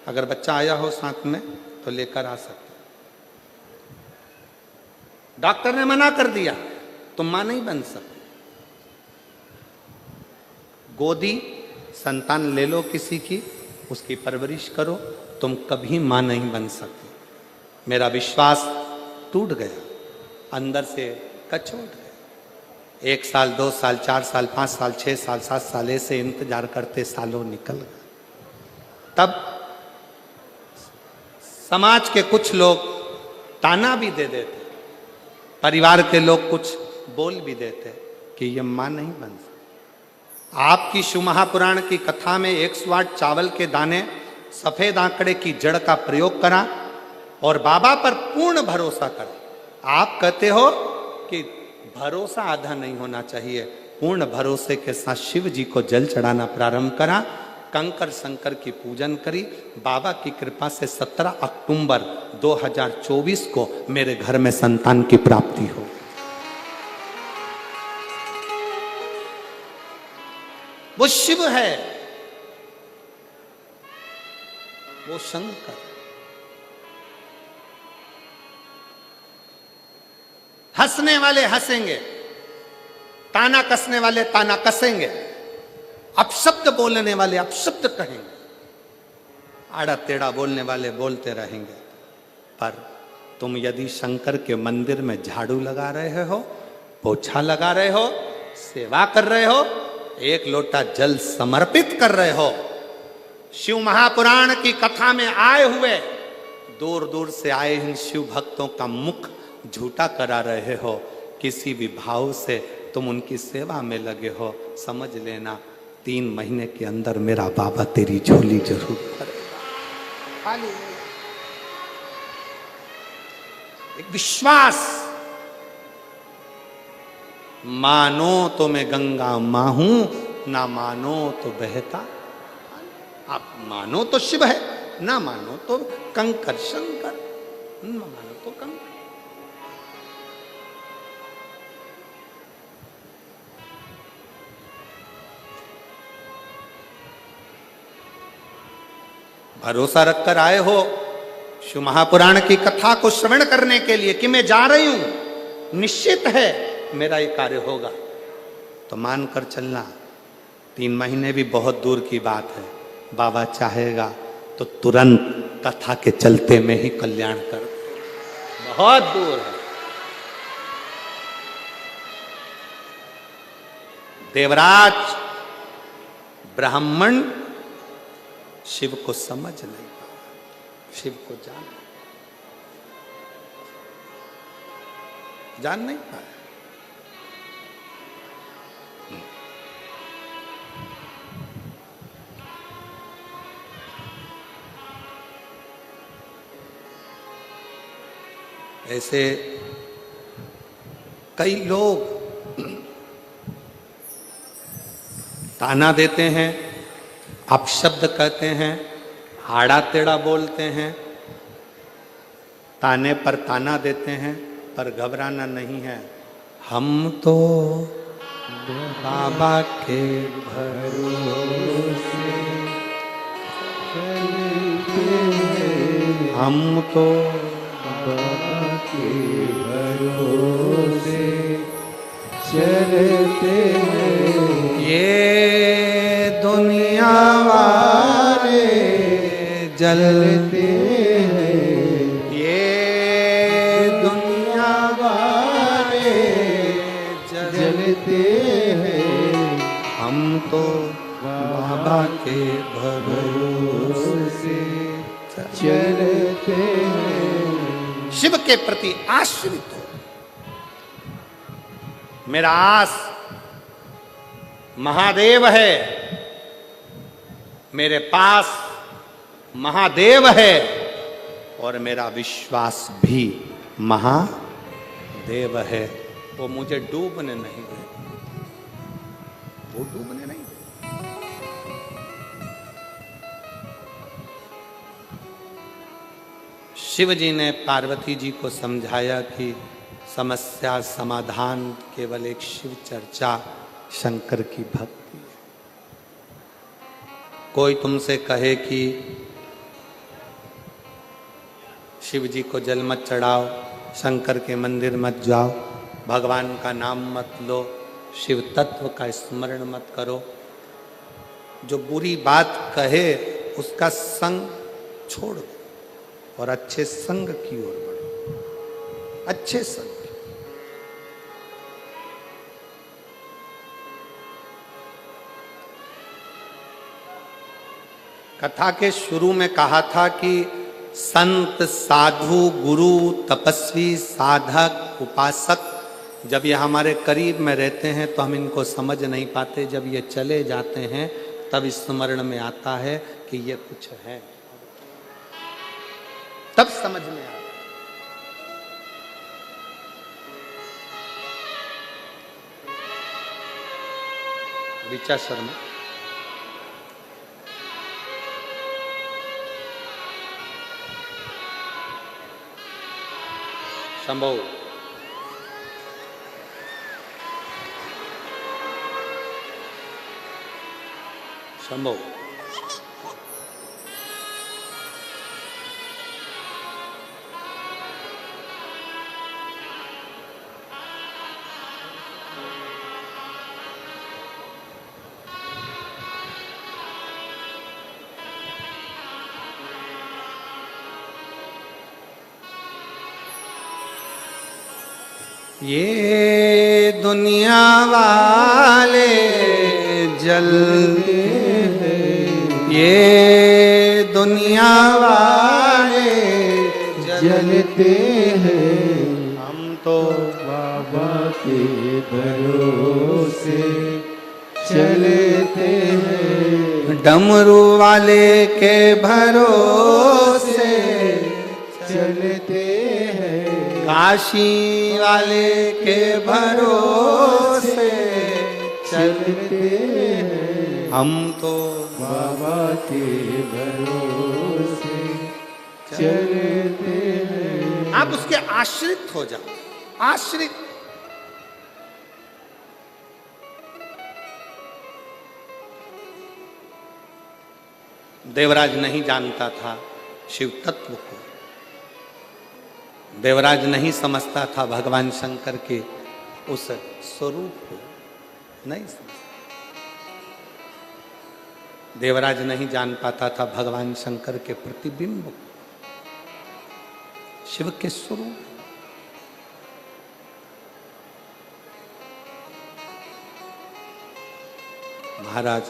अगर बच्चा आया हो साथ में तो लेकर आ सकते। डॉक्टर ने मना कर दिया, तुम मां नहीं बन सकती। गोदी संतान ले लो किसी की, उसकी परवरिश करो, तुम कभी मां नहीं बन सकती। मेरा विश्वास टूट गया, अंदर से कचोट गया। 1 साल, 2 साल, 4 साल, 5 साल, 6 साल, 7 साल ऐसे इंतजार करते सालों निकल गए। तब समाज के कुछ लोग ताना भी दे देते, परिवार के लोग कुछ बोल भी देते कि ये मां नहीं बन सकती। आपकी शिव महापुराण की कथा में 108 चावल के दाने, सफेद आंकड़े की जड़ का प्रयोग करा और बाबा पर पूर्ण भरोसा करा। आप कहते हो कि भरोसा आधा नहीं होना चाहिए। पूर्ण भरोसे के साथ शिव जी को जल चढ़ाना प्रारंभ करा, कंकर शंकर की पूजन करी। बाबा की कृपा से 17 अक्टूबर 2024 को मेरे घर में संतान की प्राप्ति हो। वो शिव है, वो शंकर। हंसने वाले हंसेंगे, ताना कसने वाले ताना कसेंगे, अपशब्द बोलने वाले अपशब्द कहेंगे, आड़ा टेढ़ा बोलने वाले बोलते रहेंगे। पर तुम यदि शंकर के मंदिर में झाड़ू लगा रहे हो, पोछा लगा रहे हो, सेवा कर रहे हो, 1 लोटा जल समर्पित कर रहे हो, शिव महापुराण की कथा में आए हुए दूर दूर से आए इन शिव भक्तों का मुख झूठा करा रहे हो, किसी भी भाव से तुम उनकी सेवा में लगे हो, समझ लेना 3 महीने के अंदर मेरा बाबा तेरी झोली जरूर भरेगा। एक विश्वास, मानो तो मैं गंगा मां हूं, ना मानो तो बहता। आप मानो तो शिव है, ना मानो तो कंकर शंकर, ना मानो तो कंकर। भरोसा रखकर आए हो शिव महापुराण की कथा को श्रवण करने के लिए कि मैं जा रही हूं, निश्चित है मेरा ये कार्य होगा, तो मानकर चलना। 3 महीने भी बहुत दूर की बात है। बाबा चाहेगा तो तुरंत कथा के चलते में ही कल्याण कर, बहुत दूर है। देवराज ब्राह्मण शिव को समझ नहीं पाया, शिव को जान नहीं पाया। ऐसे कई लोग ताना देते हैं, अपशब्द कहते हैं, आड़ा टेढ़ा बोलते हैं, ताने पर ताना देते हैं, पर घबराना नहीं है। हम तो बाबा के भरोसे हम तो बाबा के भरोसे चलते हैं। ये दुनिया वाले जलते हैं। ये दुनिया वाले जलते हैं। हम तो बाबा के भरोसे चलते हैं। शिव के प्रति आश्रित हो। मेरा आस महादेव है, मेरे पास महादेव है और मेरा विश्वास भी महादेव है। वो मुझे डूबने नहीं दे, वो डूबने नहीं दे। शिव जी ने पार्वती जी को समझाया कि समस्या समाधान केवल एक शिव चर्चा, शंकर की भक्ति है। कोई तुमसे कहे कि शिव जी को जल मत चढ़ाओ, शंकर के मंदिर मत जाओ, भगवान का नाम मत लो, शिव तत्व का स्मरण मत करो, जो बुरी बात कहे उसका संग छोड़ दो और अच्छे संग की ओर बढ़ो। अच्छे संग। कथा के शुरू में कहा था कि संत, साधु, गुरु, तपस्वी, साधक, उपासक जब ये हमारे करीब में रहते हैं तो हम इनको समझ नहीं पाते। जब ये चले जाते हैं तब स्मरण में आता है कि ये कुछ है, तब समझ में आता है। ऋचा शर्मा, संभव, संभव, ये दुनिया वाले जलते हैं, ये दुनिया वाले जलते हैं। हम तो बाबा के भरोसे चलते हैं। डमरू वाले के भरोसे चलते हैं। काशी वाले के भरोसे चलते हैं। हम तो बाबा के भरोसे चलते हैं। आप उसके आश्रित हो जाओ, आश्रित। देवराज नहीं जानता था शिव तत्व को, देवराज नहीं समझता था भगवान शंकर के उस स्वरूप को, नहीं समझता। देवराज नहीं जान पाता था भगवान शंकर के प्रतिबिंब को, शिव के स्वरूप। महाराज,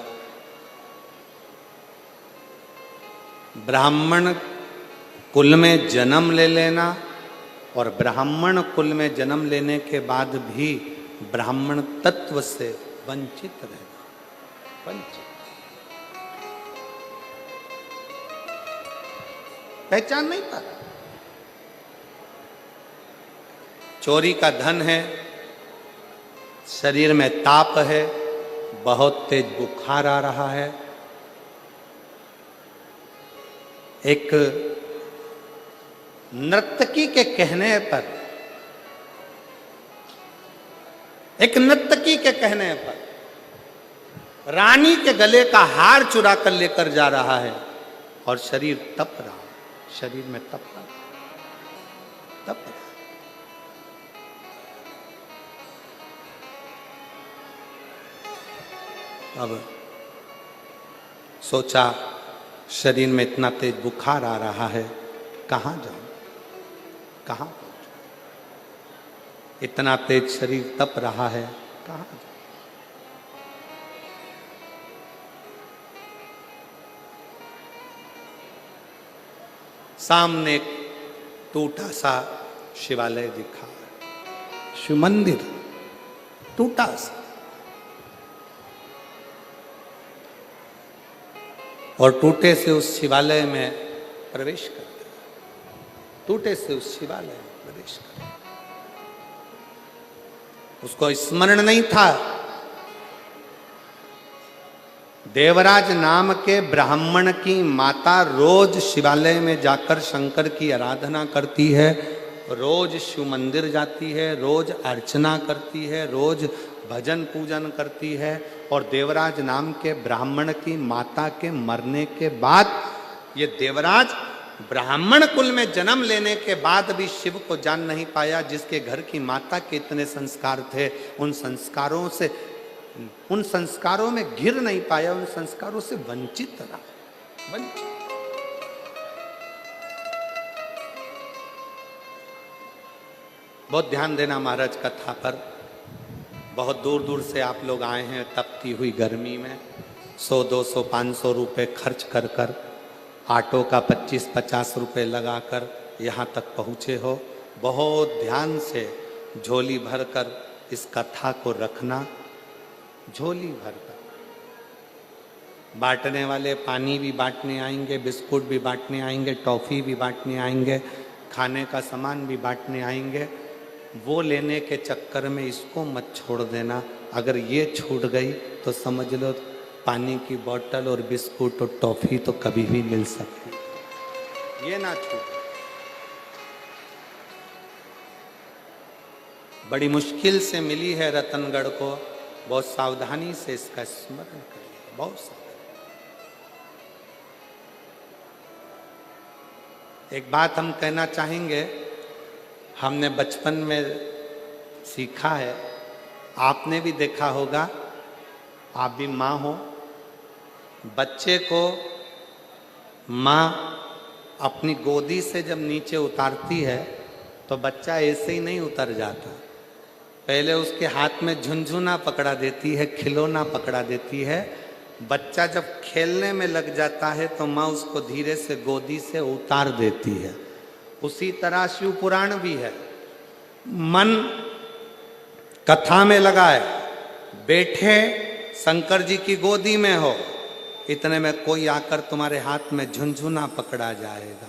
ब्राह्मण कुल में जन्म ले लेना और ब्राह्मण कुल में जन्म लेने के बाद भी ब्राह्मण तत्व से वंचित रहना, वंचित, पहचान नहीं पाता। चोरी का धन है, शरीर में ताप है, बहुत तेज बुखार आ रहा है, एक नर्तकी के कहने पर, एक नर्तकी के कहने पर रानी के गले का हार चुरा कर लेकर जा रहा है और शरीर तप रहा, शरीर में तप तप। अब सोचा शरीर में इतना तेज बुखार आ रहा है, कहाँ जाऊं, कहाँ पहुंचूं? इतना तेज शरीर तप रहा है, कहाँ जाऊं? सामने एक टूटा सा शिवालय दिखा, शिव मंदिर टूटा सा, और टूटे से उस शिवालय में प्रवेश करते, टूटे से उस शिवालय में प्रवेश करते। उसको स्मरण नहीं था देवराज नाम के ब्राह्मण की माता रोज शिवालय में जाकर शंकर की आराधना करती है, रोज शिव मंदिर जाती है, रोज अर्चना करती है, रोज भजन पूजन करती है। और देवराज नाम के ब्राह्मण की माता के मरने के बाद ये देवराज ब्राह्मण कुल में जन्म लेने के बाद भी शिव को जान नहीं पाया। जिसके घर की माता के इतने संस्कार थे, उन संस्कारों में घिर नहीं पाया, उन संस्कारों से वंचित रहा, वंचित। बहुत ध्यान देना महाराज कथा पर। बहुत दूर दूर से आप लोग आए हैं तपती हुई गर्मी में, 100, 200, 500 रुपए खर्च कर कर, ऑटो का 25-50 रुपए लगाकर यहाँ तक पहुँचे हो। बहुत ध्यान से झोली भरकर इस कथा को रखना, झोली भरकर। बांटने वाले पानी भी बांटने आएंगे, बिस्कुट भी बांटने आएंगे, टॉफ़ी भी बांटने आएंगे, खाने का सामान भी बांटने आएंगे। वो लेने के चक्कर में इसको मत छोड़ देना। अगर ये छूट गई तो समझ लो पानी की बोतल और बिस्कुट और टॉफ़ी तो कभी भी मिल सकती, ये ना छूट। बड़ी मुश्किल से मिली है रतनगढ़ को, बहुत सावधानी से इसका स्मरण करिए, बहुत सावधानी। एक बात हम कहना चाहेंगे, हमने बचपन में सीखा है, आपने भी देखा होगा, आप भी माँ हो, बच्चे को माँ अपनी गोदी से जब नीचे उतारती है तो बच्चा ऐसे ही नहीं उतर जाता। पहले उसके हाथ में झुनझुना पकड़ा देती है, खिलौना पकड़ा देती है। बच्चा जब खेलने में लग जाता है तो माँ उसको धीरे से गोदी से उतार देती है। उसी तरह शिव पुराण भी है। मन कथा में लगा है, बैठे शंकर जी की गोदी में हो, इतने में कोई आकर तुम्हारे हाथ में झुनझुना पकड़ा जाएगा,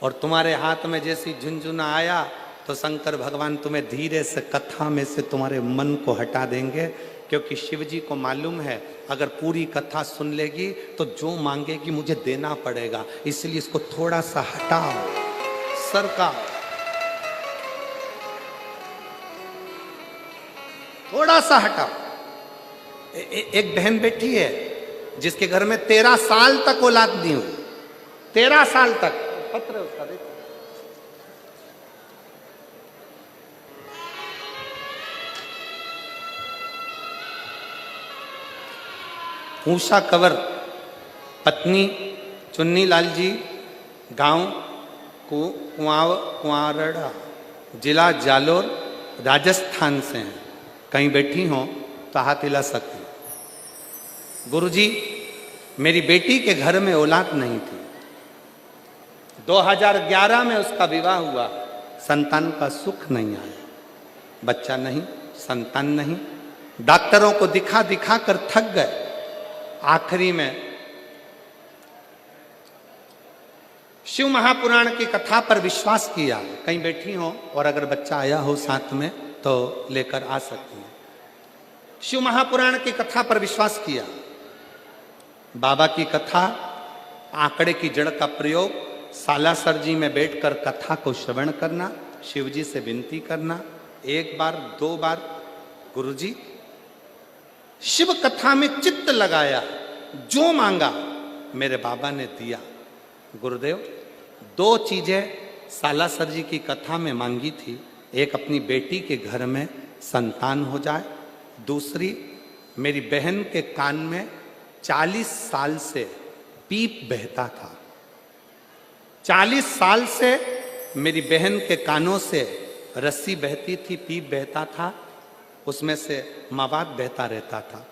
और तुम्हारे हाथ में जैसी झुनझुना आया तो शंकर भगवान तुम्हें धीरे से कथा में से तुम्हारे मन को हटा देंगे। क्योंकि शिव जी को मालूम है अगर पूरी कथा सुन लेगी तो जो मांगेगी मुझे देना पड़ेगा, इसलिए इसको थोड़ा सा हटाओ, सरकाओ, थोड़ा सा हटाओ। एक बहन बैठी है जिसके घर में 13 साल तक औलाद नहीं हुई, 13 साल तक। पत्र है उसका, देखो। ऊषा कंवर, पत्नी चुन्नी लाल जी, गांव कुंवारड़ा, जिला जालोर, राजस्थान से हैं। कहीं बैठी हो तो हाथ हिला सकती। गुरुजी, मेरी बेटी के घर में औलाद नहीं थी, 2011 में उसका विवाह हुआ, संतान का सुख नहीं आया, बच्चा नहीं, संतान नहीं, डॉक्टरों को दिखा दिखा कर थक गए। आखिरी में शिव महापुराण की कथा पर विश्वास किया। कहीं बैठी हो और अगर बच्चा आया हो साथ में तो लेकर आ सकती है। शिव महापुराण की कथा पर विश्वास किया। बाबा की कथा, आंकड़े की जड़ का प्रयोग, सालासर जी में बैठकर कथा को श्रवण करना, शिव जी से विनती करना, 1 बार 2 बार, गुरुजी शिव कथा में चित्त लगाया, जो मांगा मेरे बाबा ने दिया। गुरुदेव, दो चीजें सालासर जी की कथा में मांगी थी। एक अपनी बेटी के घर में संतान हो जाए, दूसरी मेरी बहन के कान में 40 साल से पीप बहता था। 40 साल से मेरी बहन के कानों से रस्सी बहती थी, पीप बहता था, उसमें से मवाद बहता रहता था।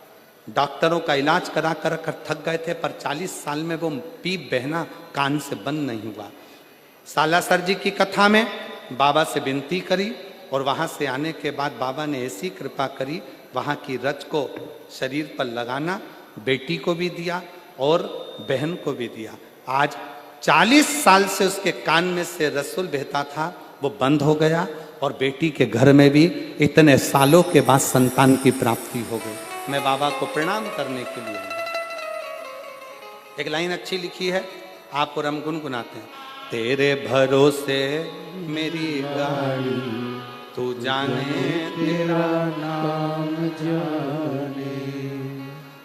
डॉक्टरों का इलाज करा कर थक गए थे, पर 40 साल में वो पीप बहना कान से बंद नहीं हुआ। सालासर जी की कथा में बाबा से विनती करी और वहाँ से आने के बाद बाबा ने ऐसी कृपा करी, वहाँ की रच को शरीर पर लगाना बेटी को भी दिया और बहन को भी दिया। आज 40 साल से उसके कान में से रसूल बहता था, वो बंद हो गया और बेटी के घर में भी इतने सालों के बाद संतान की प्राप्ति हो गई। मैं बाबा को प्रणाम करने के लिए आया। एक लाइन अच्छी लिखी है, आप और हम गुनगुनाते हैं। तेरे भरोसे मेरी गाड़ी, तू जाने तेरा नाम जाने,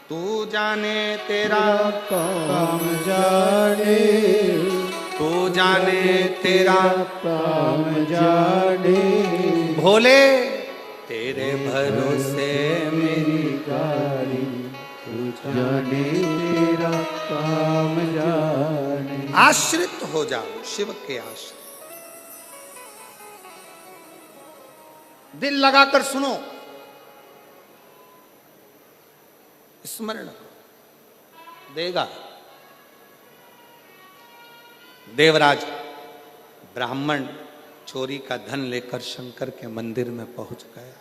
तू जाने तेरा काम जाने, तू जाने तेरा काम जाने, भोले तेरे भरोसे मेरी गाड़ी, तू जाने तेरा काम जाने। आश्रित हो जाओ शिव के आश्रित। दिल लगाकर सुनो, स्मरण करो, देगा। देवराज ब्राह्मण चोरी का धन लेकर शंकर के मंदिर में पहुंच गया।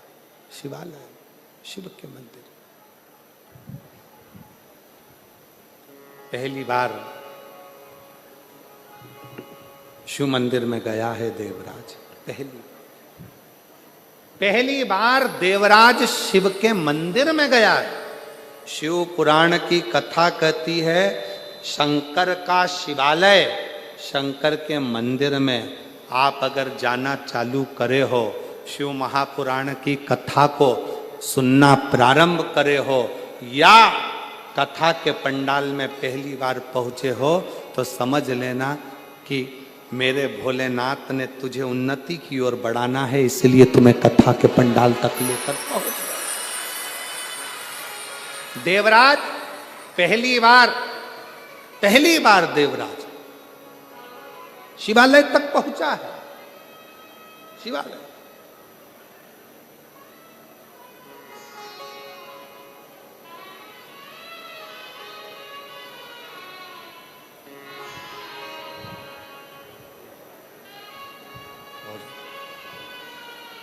शिवालय, शिव के मंदिर। पहली बार शिव मंदिर में गया है देवराज। पहली बार देवराज शिव के मंदिर में गया है। शिव पुराण की कथा कहती है, शंकर का शिवालय, शंकर के मंदिर में आप अगर जाना चालू करे हो, शिव महापुराण की कथा को सुनना प्रारंभ करे हो, या कथा के पंडाल में पहली बार पहुंचे हो, तो समझ लेना कि मेरे भोलेनाथ ने तुझे उन्नति की ओर बढ़ाना है, इसलिए तुम्हें कथा के पंडाल तक लेकर पहुंच गए। देवराज पहली बार देवराज शिवालय तक पहुंचा है। शिवालय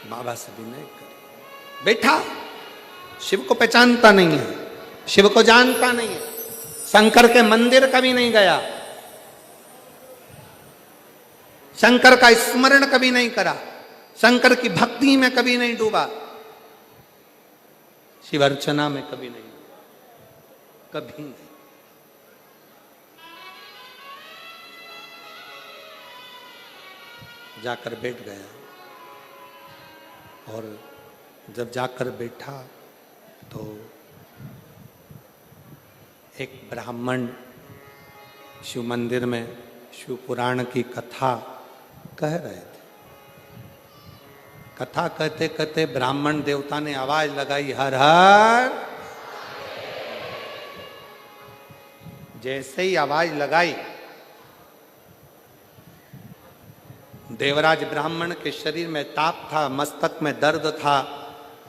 बाबा से भी नहीं करी। बैठा, शिव को पहचानता नहीं है, शिव को जानता नहीं है, शंकर के मंदिर कभी नहीं गया, शंकर का स्मरण कभी नहीं करा, शंकर की भक्ति में कभी नहीं डूबा, शिव अर्चना में कभी नहीं, कभी नहीं। जाकर बैठ गया और जब जाकर बैठा तो एक ब्राह्मण शिव मंदिर में शिव पुराण की कथा कह रहे थे। कथा कहते कहते ब्राह्मण देवता ने आवाज लगाई, हर हर। जैसे ही आवाज लगाई, देवराज ब्राह्मण के शरीर में ताप था, मस्तक में दर्द था,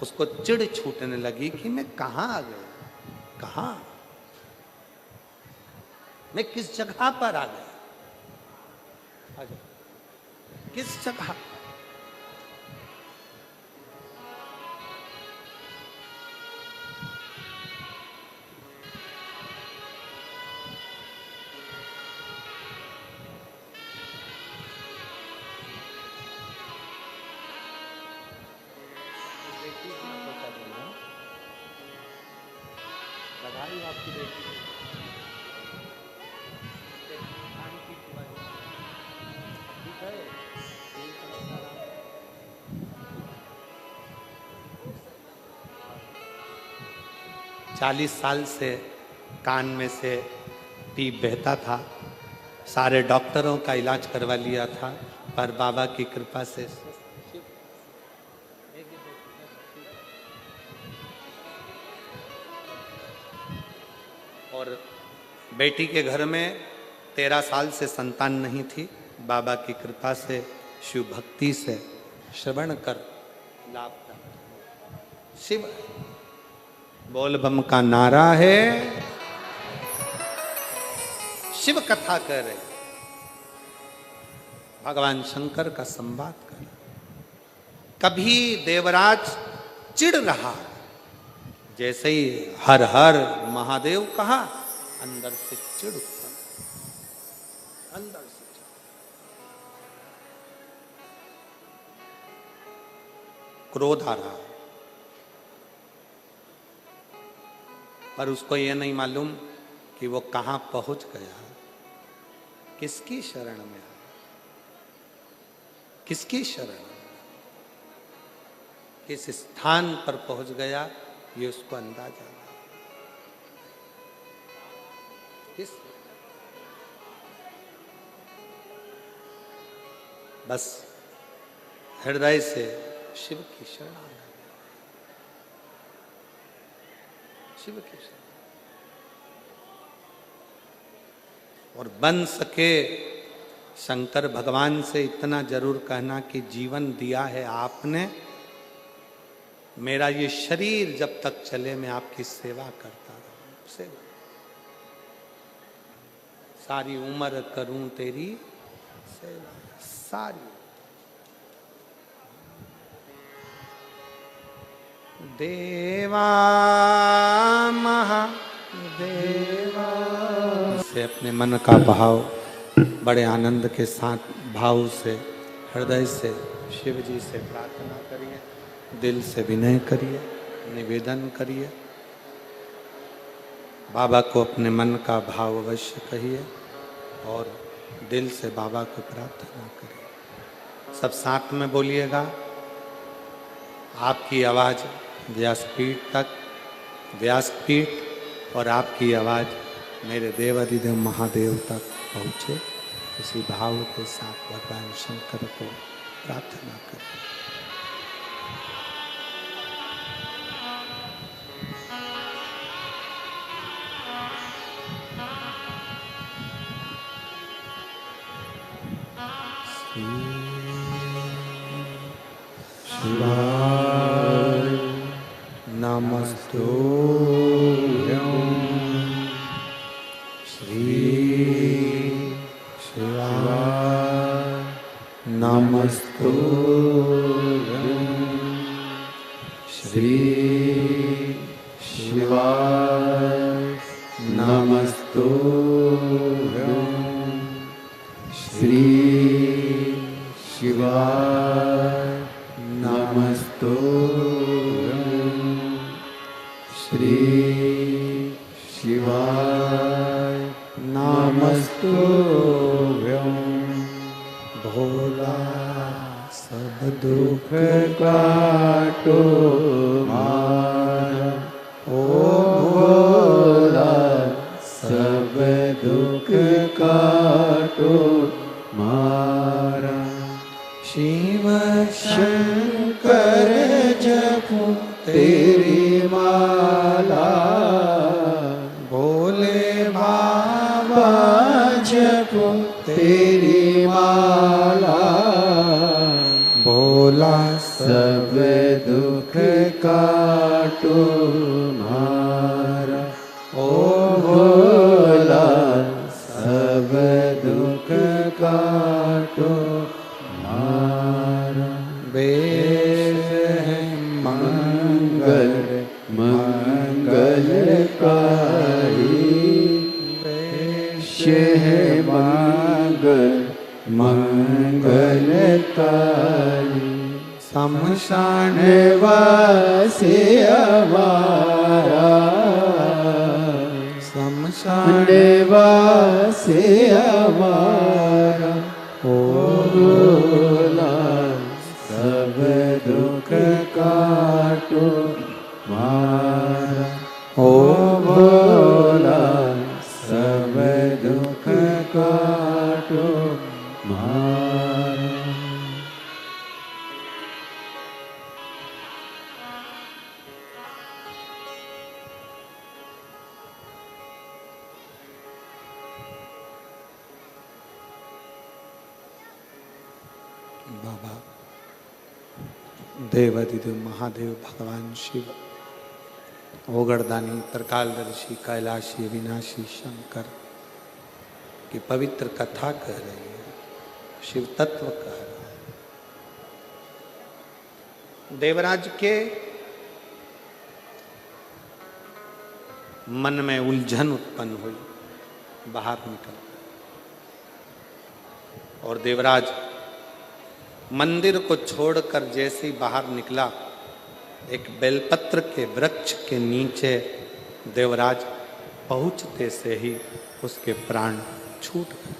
उसको चिढ़ छूटने लगी कि मैं कहां आ गया, कहां, मैं किस जगह पर आ गया, किस जगह। आपकी बेटी 40 साल से कान में से पीप बहता था, सारे डॉक्टरों का इलाज करवा लिया था, पर बाबा की कृपा से और बेटी के घर में 13 साल से संतान नहीं थी। बाबा की कृपा से, शिव भक्ति से श्रवण कर लाभ प्राप्त। शिव बोल बम का नारा है, शिव कथा कर रहे, भगवान शंकर का संवाद कर। कभी देवराज चिढ़ रहा, जैसे ही हर हर महादेव कहा, अंदर से चिढ़ उत्पन्न, अंदर से क्रोध आ रहा, पर उसको यह नहीं मालूम कि वो कहां पहुंच गया, किसकी शरण में आया, किसकी शरण, किस स्थान पर पहुंच गया, ये उसको अंदाजा नहीं। किस बस हृदय से शिव की शरण आ गया, शिव की शरण। और बन सके शंकर भगवान से इतना जरूर कहना कि जीवन दिया है आपने, मेरा ये शरीर जब तक चले मैं आपकी सेवा करता रहूं, सेवा सारी उम्र करूं तेरी सेवा, सारी। देवा महादेवा से अपने मन का भाव बड़े आनंद के साथ, भाव से, हृदय से शिव जी से प्रार्थना करिए, दिल से विनय करिए, निवेदन करिए। बाबा को अपने मन का भाव अवश्य कहिए और दिल से बाबा को प्रार्थना करिए। सब साथ में बोलिएगा। आपकी आवाज़ व्यासपीठ तक, व्यासपीठ और आपकी आवाज़ मेरे देवाधिदेव महादेव तक पहुँचे, इसी भाव के साथ भगवान शंकर को प्रार्थना करें। शिवाय नमस्तुभ्यं, श्री शिवाय नमस्तुभ्यं, श्री शिवाय नमस्तुभ्यं, श्री शिवाय नमस्तुभ्यं, श्री शिवाय नमस्तुभ्यं। भोला सब दुख काटो मारा, ओ भोला सब दुख काटो मारा। शिव शंकर जपो तेरी माला, भोले बाबा जपो तेरी माला। भोला सब दुख काटो मारा, ओ भोला सब दुख काटो मारा। वेश है मंगल मंगलकारी, वेश है मंगल मंगलकारी। शमशान वासी हमारा, शमशान वासी हमारा। ओ भोला सब दुख काटो मारा, ओ भोला सब दुख काटो देवाधिदेव महादेव भगवान शिव, ओगड़दानी, त्रिकालदर्शी, कैलाशी, अविनाशी शंकर की पवित्र कथा कह रही है, शिव तत्व कह रहा है। देवराज के मन में उलझन उत्पन्न हुई, बाहर निकल और देवराज मंदिर को छोड़कर जैसे ही बाहर निकला, एक बेलपत्र के वृक्ष के नीचे देवराज पहुंचते से ही उसके प्राण छूट गए,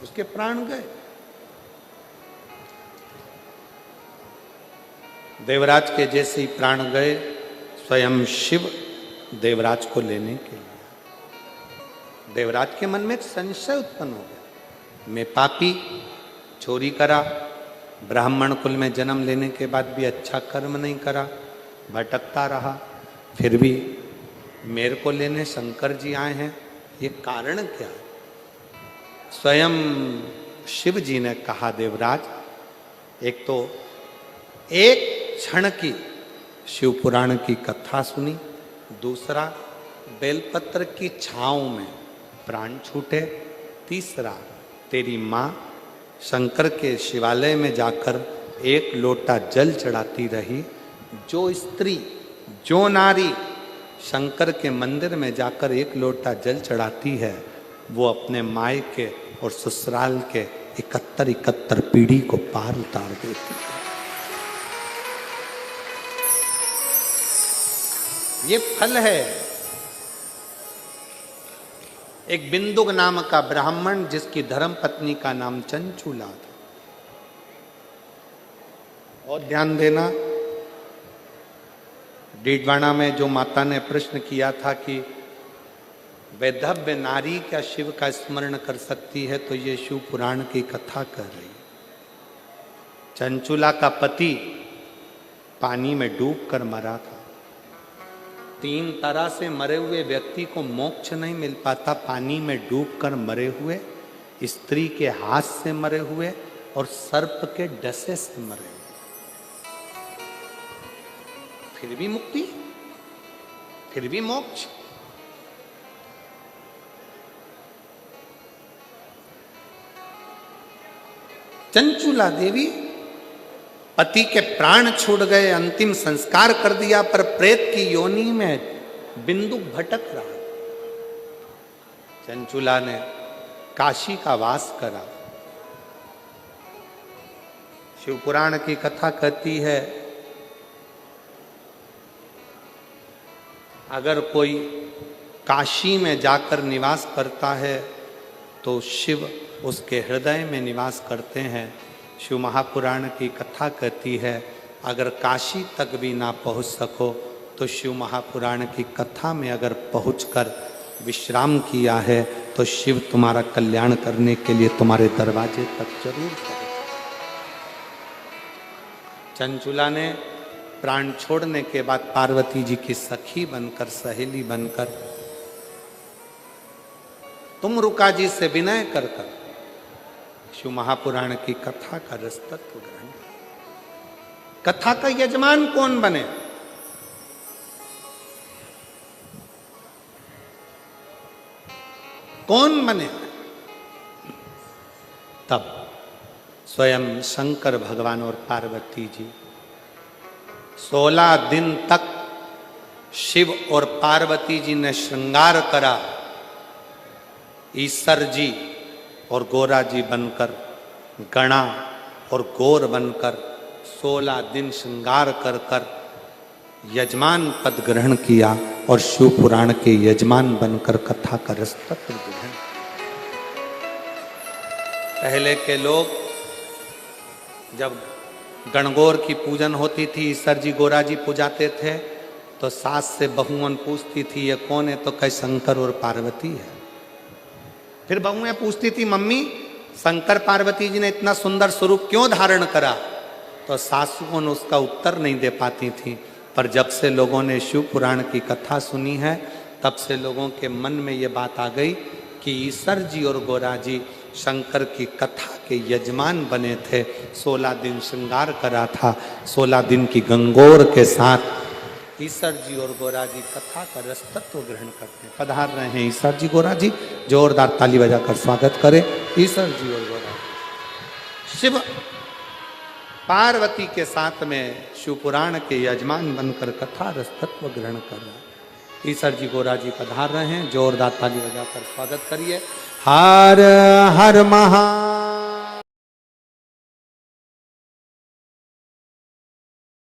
उसके प्राण गए। देवराज के जैसे ही प्राण गए, स्वयं शिव देवराज को लेने के लिए, देवराज के मन में एक संशय उत्पन्न हो गया, मैं पापी, चोरी करा, ब्राह्मण कुल में जन्म लेने के बाद भी अच्छा कर्म नहीं करा, भटकता रहा, फिर भी मेरे को लेने शंकर जी आए हैं, ये कारण क्या है? स्वयं शिव जी ने कहा, देवराज एक तो एक क्षण की शिव पुराण की कथा सुनी, दूसरा बेलपत्र की छांव में प्राण छूटे, तीसरा तेरी माँ शंकर के शिवालय में जाकर एक लोटा जल चढ़ाती रही। जो स्त्री, जो नारी शंकर के मंदिर में जाकर एक लोटा जल चढ़ाती है, वो अपने मायके और ससुराल के 71 पीढ़ी को पार उतार देती है। ये फल है। एक बिंदुक नाम का ब्राह्मण, जिसकी धर्म पत्नी का नाम चंचूला था। और ध्यान देना, डीडवाना में जो माता ने प्रश्न किया था कि वैधव्य नारी क्या शिव का स्मरण कर सकती है, तो ये शिव पुराण की कथा कर रही है। चंचूला का पति पानी में डूबकर मरा था। 3 तरह से मरे हुए व्यक्ति को मोक्ष नहीं मिल पाता, पानी में डूबकर मरे हुए, स्त्री के हाथ से मरे हुए और सर्प के डसे से मरे हुए, फिर भी मुक्ति, फिर भी मोक्ष। चंचूला देवी, पति के प्राण छूट गए, अंतिम संस्कार कर दिया, पर प्रेत की योनि में बिंदुक भटक रहा। चंचूला ने काशी का वास करा। शिव पुराण की कथा कहती है, अगर कोई काशी में जाकर निवास करता है तो शिव उसके हृदय में निवास करते हैं। शिव महापुराण की कथा कहती है, अगर काशी तक भी ना पहुंच सको तो शिव महापुराण की कथा में अगर पहुंचकर विश्राम किया है तो शिव तुम्हारा कल्याण करने के लिए तुम्हारे दरवाजे तक जरूर पहुंचे। चंचूला ने प्राण छोड़ने के बाद पार्वती जी की सखी बनकर, सहेली बनकर, तुम रुका जी से विनय कर शिव महापुराण की कथा का रस तत्व ग्रहण। कथा का यजमान कौन बने? कौन बने? तब स्वयं शंकर भगवान और पार्वती जी 16 दिन तक शिव और पार्वती जी ने श्रृंगार करा। ईश्वर जी और गोरा जी बनकर, गणा और गौर बनकर 16 दिन श्रृंगार कर कर यजमान पद ग्रहण किया और शिव पुराण के यजमान बनकर कथा का रस तत्व ग्रहण। पहले के लोग जब गणगौर की पूजन होती थी, ईश्वर जी गोरा जी पूजाते थे, तो सास से बहुओं पूछती थी ये कौन है, तो कहे शंकर और पार्वती है। फिर बहुएं पूछती थी, मम्मी शंकर पार्वती जी ने इतना सुंदर स्वरूप क्यों धारण करा, तो सासुओं ने उसका उत्तर नहीं दे पाती थी। पर जब से लोगों ने शिव पुराण की कथा सुनी है, तब से लोगों के मन में ये बात आ गई कि ईश्वर जी और गोरा जी शंकर की कथा के यजमान बने थे। 16 दिन श्रृंगार करा था, 16 दिन की गंगोर के साथ ईसर जी और गोरा जी कथा का रस तत्व ग्रहण करते हैं। पधार रहे हैं ईसर जी, गोरा जी, जोरदार ताली बजाकर स्वागत करें ईसर जी और गोरा जी। शिव पार्वती के साथ में शिवपुराण के यजमान बनकर कथा रस तत्व ग्रहण कर रहे हैं। ईसर जी गोरा जी पधार रहे हैं, जोरदार ताली बजाकर स्वागत करिए। हर हर महा